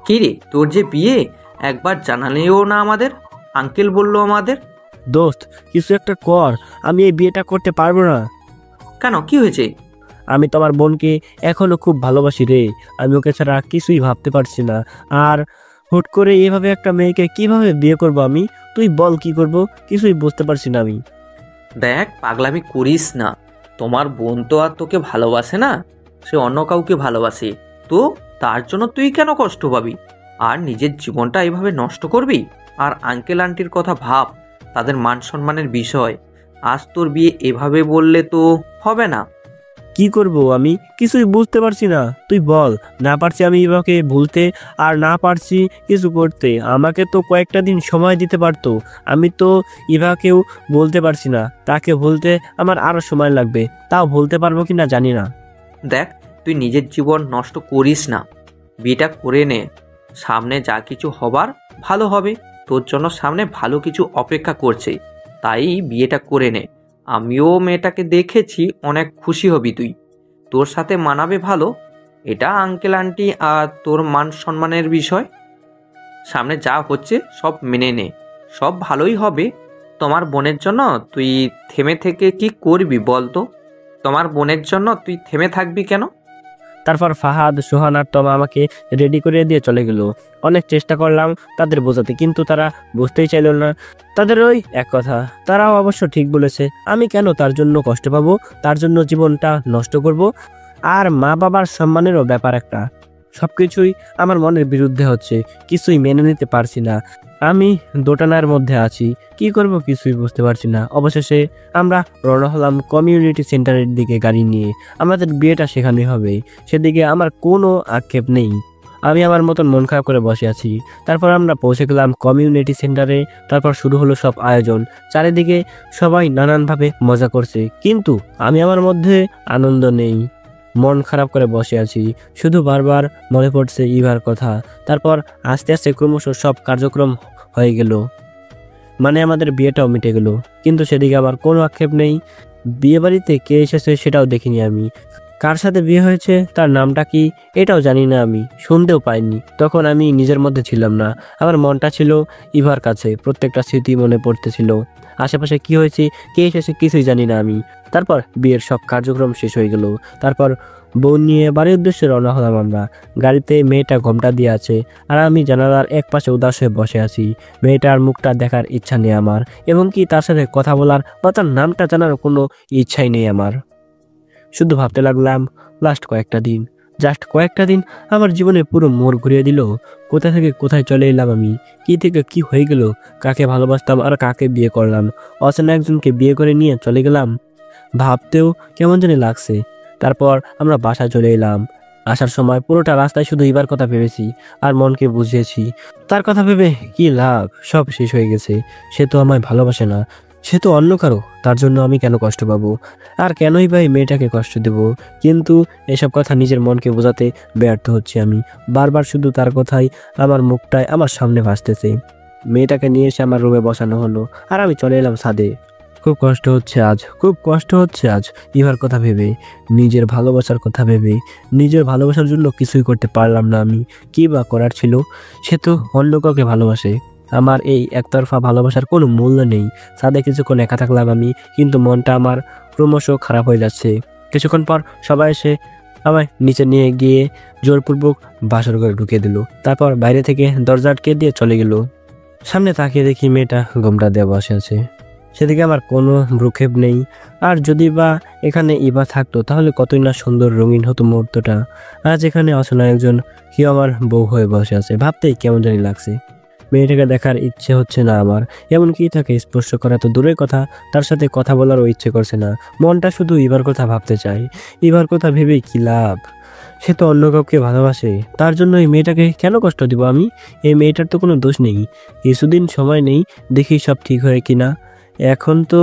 কি রে, তোর যে বিয়ে, একবার জানালেও না আমাদের? আঙ্কেল বললো আমাদের। দোস্ত কিছু একটা কর, আমি এই বিয়েটা করতে পারবো না। কেন, কি হয়েছে? আমি তোমার বোনকে এখনো খুব ভালোবাসি রে। আমি ওকে ছাড়া কিছুই ভাবতে পারছি না। আর হুট করে এভাবে একটা মেয়েকে কিভাবে বিয়ে করব আমি? তুই বল কি করব, কিছুই বুঝতে পারছি না আমি। দেখ, পাগলামি করিস না। তোমার বোন তো আর তোকে ভালোবাসে না, সে অন্য কাউকে ভালোবাসে। তো তার জন্য তুই কেন কষ্ট পাবি আর নিজের জীবনটা এইভাবে নষ্ট করবি? আর আঙ্কেল আন্টির কথা ভাব, তাদের মান সম্মানের বিষয়। আজ তোর বিয়ে এভাবে বললে তো হবে না। কি করব আমি কিছুই বুঝতে পারছি না। তুই বল। না পারছি আমি ইভাকে ভুলতে, আর না পারছি কিছু করতে। আমাকে তো কয়েকটা দিন সময় দিতে পারতো। আমি তো ইভাকেও বলতে পারছি না। তাকে ভুলতে আমার আরো সময় লাগবে। তাও ভুলতে পারবো কি না জানি না। দেখ, তুই নিজের জীবন নষ্ট করিস না, বিয়েটা করে নে। সামনে যা কিছু হবার ভালো হবে। তোর জন্য সামনে ভালো কিছু অপেক্ষা করছে, তাই বিয়েটা করে নে। আমিও মেয়েটাকে দেখেছি, অনেক খুশি হবি তুই। তোর সাথে মানাবে ভালো। এটা আঙ্কেল আন্টি আর তোর মান সম্মানের বিষয়। সামনে যা হচ্ছে সব মেনে নে, সব ভালোই হবে। তোমার বোনের জন্য তুই থেমে থেকে কি করবি বল তো? তোমার বোনের জন্য তুই থেমে থাকবি কেন? তারপর ফাহাদ, সোহান আর তমা আমাকে রেডি করে দিয়ে চলে গেল। অনেক চেষ্টা করলাম তাদের বোঝাতে, কিন্তু তারা বুঝতেই চাইল না। তাদের ওই এক কথা। তারাও অবশ্য ঠিক বলেছে। আমি কেন তার জন্য কষ্ট পাবো, তার জন্য জীবনটা নষ্ট করব? আর মা বাবার সম্মানেরও ব্যাপার একটা। সবকিছুই আমার মনের বিরুদ্ধে হচ্ছে, কিছুই মেনে নিতে পারছি না। আমি দোটানার মধ্যে আছি, কি করব কিছুই বুঝতে পারছি না। অবশেষে আমরা রওনা হলাম কমিউনিটি সেন্টারের দিকে গাড়ি নিয়ে। আমাদের বিয়েটা সেখানেই হবে, সেদিকে আমার কোনো আক্ষেপ নেই। আমি আমার মতন মন খারাপ করে বসে আছি। তারপর আমরা পৌঁছে গেলাম কমিউনিটি সেন্টারে। তারপর শুরু হলো সব আয়োজন। চারিদিকে সবাই নানানভাবে মজা করছে, কিন্তু আমি আমার মধ্যে আনন্দ নেই। মন খারাপ করে বসে আছি, শুধু বারবার মনে পড়ছে ইভার কথা। তারপর আস্তে আস্তে ক্রমশ সব কার্যক্রম হয়ে গেল, মানে আমাদের বিয়েটাও মিটে গেল। কিন্তু সেদিকে আমার কোনো আক্ষেপ নেই। বিয়ে বাড়িতে কে এসেছে সেটাও দেখিনি আমি। কার সাথে বিয়ে হয়েছে, তার নামটা কি, এটাও জানি না আমি, শুনতেও পাইনি। তখন আমি নিজের মধ্যে ছিলাম না। আমার মনটা ছিল ইভার কাছে। প্রত্যেকটা স্মৃতি মনে পড়তেছিল। আশেপাশে কি হয়েছে, কে এসেছে, কিছুই জানি না আমি। তারপর বিয়ের সব কার্যক্রম শেষ হয়ে গেল। তারপর বউ নিয়ে বাড়ির উদ্দেশ্যে রওনা হলাম আমরা। গাড়িতে মেয়েটা ঘোমটা দিয়ে আছে, আর আমি জানালার এক পাশে উদাস হয়ে বসে আছি। মেয়েটার মুখটা দেখার ইচ্ছা নেই আমার, এবং কি তার সাথে কথা বলার বা তার নামটা জানার কোনো ইচ্ছাই নেই আমার। শুধু ভাবতে লাগলাম জাস্ট কয়েকটা দিন আমার জীবনে পুরো মোড় ঘুরিয়ে দিল। কোথা থেকে কোথায় চলে এলাম আমি, কি থেকে কি হয়ে গেল, কাকে ভালোবাসতাম আর কাকে বিয়ে করলাম, অচেনা একজনকে বিয়ে করে নিয়ে চলে গেলাম। ভাবতেও কেমন জানি লাগছে। তারপর আমরা বাসায় চলে এলাম। আসার সময় পুরোটা রাস্তায় শুধু ইবার কথা ভেবেছি আর মনকে বুঝিয়েছি, তার কথা ভেবে কি লাভ, সব শেষ হয়ে গেছে। সে তো আমায় ভালোবাসে না, সে তো অন্য কারো। তার জন্য আমি কেন কষ্ট পাবো, আর কেনই বা এই মেয়েটাকে কষ্ট দেব? কিন্তু এসব কথা নিজের মনকে বোঝাতে ব্যর্থ হচ্ছি আমি। বারবার শুধু তার কথাই আমার মুখটায় আমার সামনে ভাসতেছে। মেয়েটাকে নিয়ে এসে আমার রুমে বসানো হলো, আর আমি চলে এলাম ছাদে। খুব কষ্ট হচ্ছে আজ ইভার কথা ভেবে, নিজের ভালোবাসার কথা ভেবে। নিজের ভালোবাসার জন্য কিছুই করতে পারলাম না আমি। কি বা করার ছিল? সে তো অন্য কাউকে ভালোবাসে। আমার এই একতরফা ভালোবাসার কোনো মূল্য নেই। ছাদে কিছুক্ষণ একা থাকলাম আমি, কিন্তু মনটা আমার ক্রমশ খারাপ হয়ে যাচ্ছে। কিছুক্ষণ পর সবাই এসে আমায় নিচে নিয়ে গিয়ে জোরপূর্বক বাসর ঘরে ঢুকিয়ে দিল। তারপর বাইরে থেকে দরজা আটকে দিয়ে চলে গেল। সামনে তাকিয়ে দেখি মেয়েটা ঘোমটা দিয়ে বসে আছে। সেদিকে আমার কোনো ভ্রুক্ষেপ নেই। আর যদি বা এখানে ইভা থাকতো তাহলে কতই না সুন্দর রঙিন হতো মুহূর্তটা। আজ এখানে অচেনা একজন কেউ আমার বউ হয়ে বসে আছে, ভাবতেই কেমন জানি লাগছে। মেয়েটাকে দেখার ইচ্ছে হচ্ছে না আমার, এমনকি তাকে স্পর্শ করা তো দূরের কথা, তার সাথে কথা বলারও ইচ্ছে করছে না। মনটা শুধু ইভার কথা ভাবতে চায়। ইভার কথা ভেবেই কি লাভ? সে তো অন্য কাউকে ভালোবাসে, তার জন্য এই মেয়েটাকে কেন কষ্ট দিব আমি? এই মেয়েটার তো কোনো দোষ নেই। কিছুদিন সময় নেই, দেখি সব ঠিক হয় কিনা। এখন তো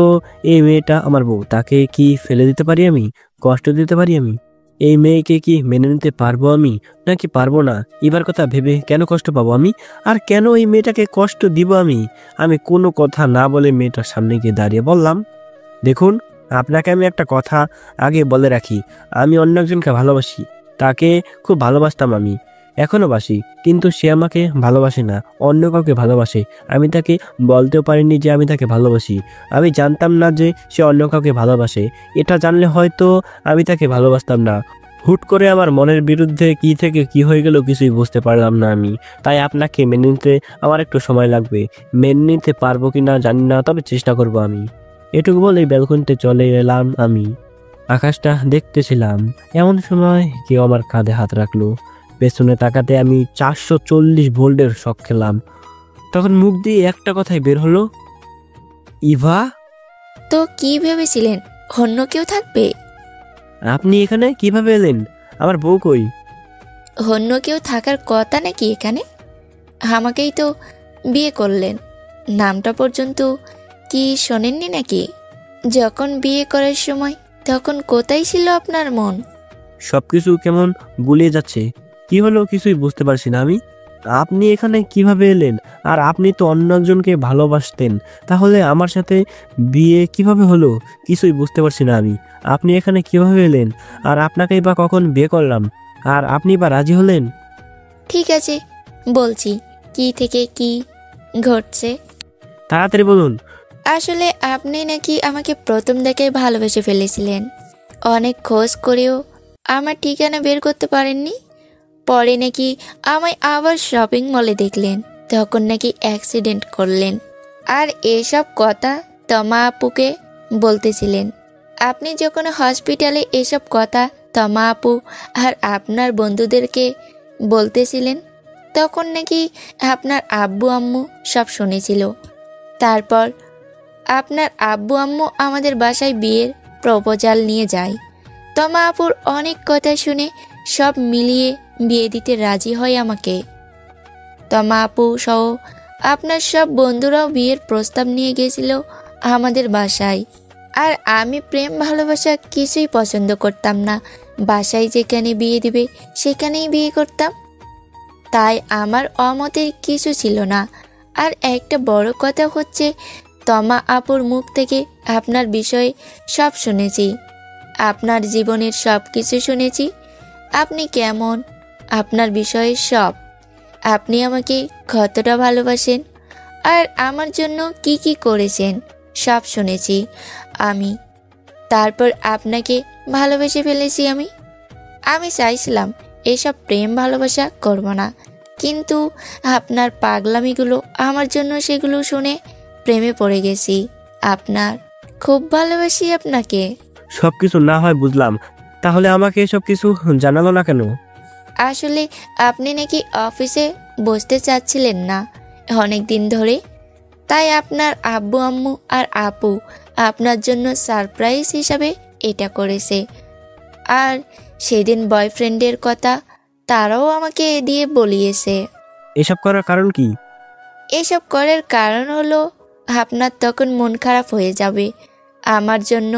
এই মেয়েটা আমার বউ, তাকে কি ফেলে দিতে পারি আমি? কষ্ট দিতে পারি আমি? এই মেয়েকে কি মেনে নিতে পারবো আমি, নাকি পারবো না? এবার কথা ভেবে কেন কষ্ট পাবো আমি? আর কেন এই মেয়েটাকে কষ্ট দিব আমি? আমি কোনো কথা না বলে মেয়েটার সামনে গিয়ে দাঁড়িয়ে বললাম, দেখুন, আপনাকে আমি একটা কথা আগে বলে রাখি, আমি অন্য একজনকে ভালোবাসি। তাকে খুব ভালোবাসতাম আমি, এখনও বাসি, কিন্তু সে আমাকে ভালোবাসে না, অন্য কাউকে ভালোবাসে। আমি তাকে বলতেও পারিনি যে আমি তাকে ভালোবাসি। আমি জানতাম না যে সে অন্য কাউকে ভালোবাসে। এটা জানলে হয়তো আমি তাকে ভালোবাসতাম না। হুট করে আমার মনের বিরুদ্ধে কি থেকে কি হয়ে গেল কিছুই বুঝতে পারলাম না আমি। তাই আপনাকে মেনে নিতে আমার একটু সময় লাগবে। মেনে নিতে পারবো কি না জানি না, তবে চেষ্টা করব আমি। এটুকু বলেই ব্যালকনিতে চলে এলাম আমি। আকাশটা দেখতেছিলাম, এমন সময় কেউ আমার কাঁধে হাত রাখলো। পেছনে তাকাতে আমি 440 ভোল্টের শক খেলাম। তখন মুখ দিয়ে একটা কথাই বের হলো, ইভা। তো কি ভেবেছিলেন অন্য কেউ থাকবে? আপনি এখানে কিভাবে এলেন? আমার বউ কই? অন্য কেউ থাকার কথা নাকি এখানে? আমাকেই তো বিয়ে করলেন, নামটা পর্যন্ত কি শোনেননি নাকি? যখন বিয়ে করার সময় তখন কোথায় ছিল আপনার মন? সবকিছু কেমন গুলিয়ে যাচ্ছে। কি হলো কিছুই বুঝতে পারছি না আমি। আপনি এখানে কিভাবে এলেন? আর আপনি তো অন্য একজনকে ভালোবাসতেন, তাহলে আমার সাথে বিয়ে কিভাবে হলো? কিছুই বুঝতে পারছি না আমি। আপনি এখানে কিভাবে এলেন? আর আপনাকেই বা কখন বিয়ে করলাম? আর আপনি বা রাজি হলেন? ঠিক আছে, বলছি কি থেকে কি ঘটছে। তাড়াতাড়ি বলুন। আসলে আপনি নাকি আমাকে প্রথম দেখে ভালোবেসে ফেলেছিলেন। অনেক খোঁজ করেও আমার ঠিকানা বের করতে পারেননি। পরে নাকি আমায় আবার শপিং মলে দেখলেন, তখন নাকি অ্যাক্সিডেন্ট করলেন। আর এসব কথা তমা আপুকে বলতেছিলেন। আপনি যখন হসপিটালে এসব কথা তমা আপু আর আপনার বন্ধুদেরকে বলতেছিলেন, তখন নাকি আপনার আব্বু আম্মু সব শুনেছিল। তারপর আপনার আব্বু আম্মু আমাদের বাসায় বিয়ের প্রপোজাল নিয়ে যায়। তমা আপুর অনেক কথা শুনে সব মিলিয়ে বিয়ে দিতে রাজি হয় আমাকে। তমা আপু সহ আপনার সব বন্ধুরাও বিয়ের প্রস্তাব নিয়ে গেছিল আমাদের বাসায়। আর আমি প্রেম ভালোবাসা কিছুই পছন্দ করতাম না। বাসায় যেখানে বিয়ে দিবে সেখানেই বিয়ে করতাম। তাই আমার অমতের কিছু ছিল না। আর একটা বড় কথা হচ্ছে, তমা আপুর মুখ থেকে আপনার বিষয়ে সব শুনেছি। আপনার জীবনের সব কিছু শুনেছি। আপনি কেমন, আপনার বিষয়ে সব। আপনি আমাকে কতটা ভালোবাসেন আর আমার জন্য কি কি করেছেন সব শুনেছি আমি। তারপর আপনাকে ভালোবেসে ফেলেছি আমি চাইছিলাম এসব প্রেম ভালোবাসা করব না, কিন্তু আপনার পাগলামিগুলো আমার জন্য সেগুলো শুনে প্রেমে পড়ে গেছি। আপনার খুব ভালোবাসি আপনাকে। সবকিছু না হয় বুঝলাম, তাহলে আমাকে এসব কিছু জানালো না কেন? আসলে আপনি নাকি অফিসে বসতে চাচ্ছিলেন না অনেক দিন ধরে, তাই আপনার আব্বু আম্মু আর আপু আপনার জন্য সারপ্রাইজ হিসাবে এটা করেছে। আর সেদিন বয়ফ্রেন্ডের কথা তারাও আমাকে দিয়ে বলিয়েছে। এসব করার কারণ কি? এসব করার কারণ হলো আপনার তখন মন খারাপ হয়ে যাবে, আমার জন্য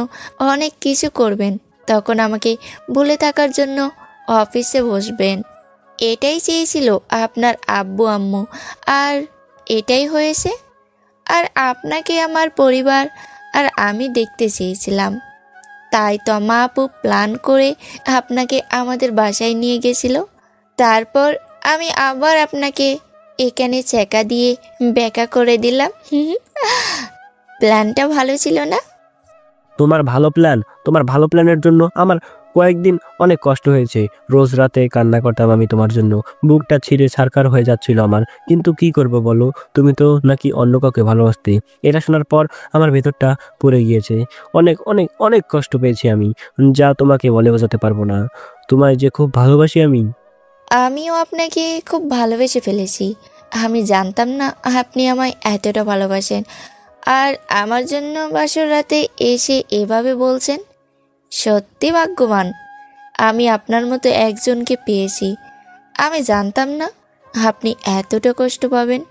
অনেক কিছু করবেন, তখন আমাকে ভুলে থাকার জন্য অফিসে বসবেন। এটাই চেয়েছিল আপনার আব্বু আম্মু, আর এটাই হয়েছে। আর আপনাকে আমার পরিবার আর আমি দেখতে চেয়েছিলাম। তাই তমা আপু প্ল্যান করে আপনাকে আমাদের বাসায় নিয়ে গেছিল। তারপর আমি আবার আপনাকে এখানে চেকা দিয়ে ব্যাকা করে দিলাম। প্ল্যানটা ভালো ছিল না? তোমার ভালো প্ল্যান, তোমার ভালো প্ল্যানের জন্য আমার কয়েকদিন অনেক কষ্ট হয়েছে, রোজ রাতে কান্না করতাম আমি তোমার জন্য, বুকটা ছিঁড়ে ছারখার হয়ে যাচ্ছিল আমার। কিন্তু কি করব বলো, তুমি তো নাকি অন্য কাউকে ভালোবাসতে। এটা শোনার পর আমার ভেতরটা পড়ে গিয়েছে। অনেক অনেক অনেক কষ্ট পেয়েছি আমি, যা তোমাকে বলে বোঝাতে পারবো না। তোমায় যে খুব ভালোবাসি আমি। আমিও আপনাকে খুব ভালোবেসে ফেলেছি। আমি জানতাম না আপনি আমায় এতটা ভালোবাসেন, আর আমার জন্য বাসর রাতে এসে এভাবে বলছেন। সত্যি ভাগ্যবান, আমি আপনার মতো একজনকে পেয়েছি। আমি জানতাম না আপনি এতটা কষ্ট পাবেন।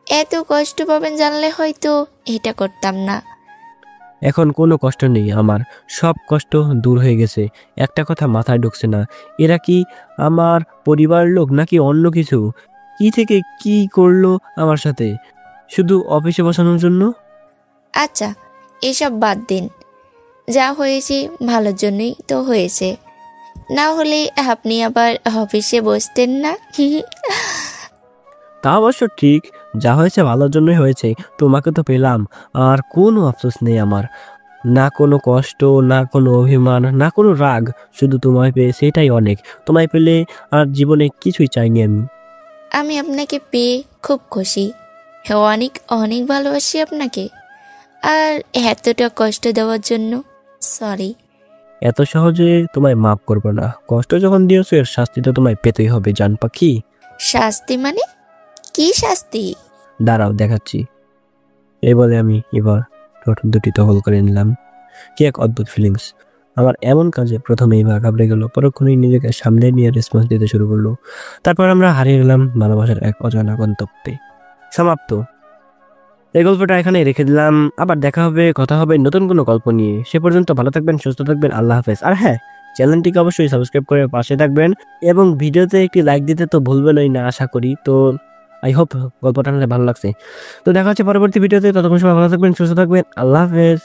এত কষ্ট পাবেন জানলে হয়তো এটা করতাম না। এখন কোনো কষ্ট নেই আমার, সব কষ্ট দূর হয়ে গেছে। একটা কথা মাথায় ঢুকছে না, এরা কি আমার পরিবার লোক নাকি অন্য কিছু? কি থেকে কি করলো আমার সাথে, শুধু অফিসে বসানোর জন্য? আচ্ছা, এসব বাদ দিন। যা হয়েছে ভালোর জন্যই তো হয়েছে, না হলে আপনি আবার অফিসে বসতেন না। তা অবশ্য ঠিক, যা হয়েছে ভালোর জন্যই হয়েছে। তোমাকে তো পেলাম, আর কোনো আফসোস নেই আমার। না কোনো কষ্ট, না কোনো অভিমান, না কোনো রাগ, শুধু তোমায় পেয়ে সেটাই অনেক। তোমায় পেলে আর জীবনে কিছুই চাইনি আমি। আমি আপনাকে পেয়ে খুব খুশি। অনেক অনেক ভালোবাসি আপনাকে, আর এতটা কষ্ট দেওয়ার জন্য সরি। এত সহজে তোমায় মাফ করবো না। কষ্ট যখন দিয়েছো এর শাস্তি তো তোমায় পেতেই হবে জান পাখি। শাস্তি মানে? কি শাস্তি? দাঁড়াও দেখাচ্ছি। এই বলে আমি এবার ঠোঁট দুটি টহল করে নিলাম। কি এক অদ্ভুত ফিলিংস। আমার এমন কাজে প্রথমেই বা ঘাবড়ে গেল, পরক্ষণেই নিজেকে সামলে নিয়ে রেসপন্স দিতে শুরু করলো। তারপর আমরা হারিয়ে গেলাম ভালোবাসার এক অজানা গন্তব্যে। সমাপ্ত। এই গল্পটা এখানে রেখে দিলাম। আবার দেখা হবে, কথা হবে নতুন কোনো গল্প নিয়ে। সে পর্যন্ত ভালো থাকবেন, সুস্থ থাকবেন। আল্লাহ হাফেজ। আর হ্যাঁ, চ্যানেলটিকে অবশ্যই সাবস্ক্রাইব করে পাশে থাকবেন এবং ভিডিওতে একটি লাইক দিতে তো ভুলবেনই না আশা করি। তো আই হোপ গল্পটা ভালো লাগছে। তো দেখা হচ্ছে পরবর্তী ভিডিওতে। ততক্ষণ সময় ভালো থাকবেন, সুস্থ থাকবেন। আল্লাহ হাফেজ।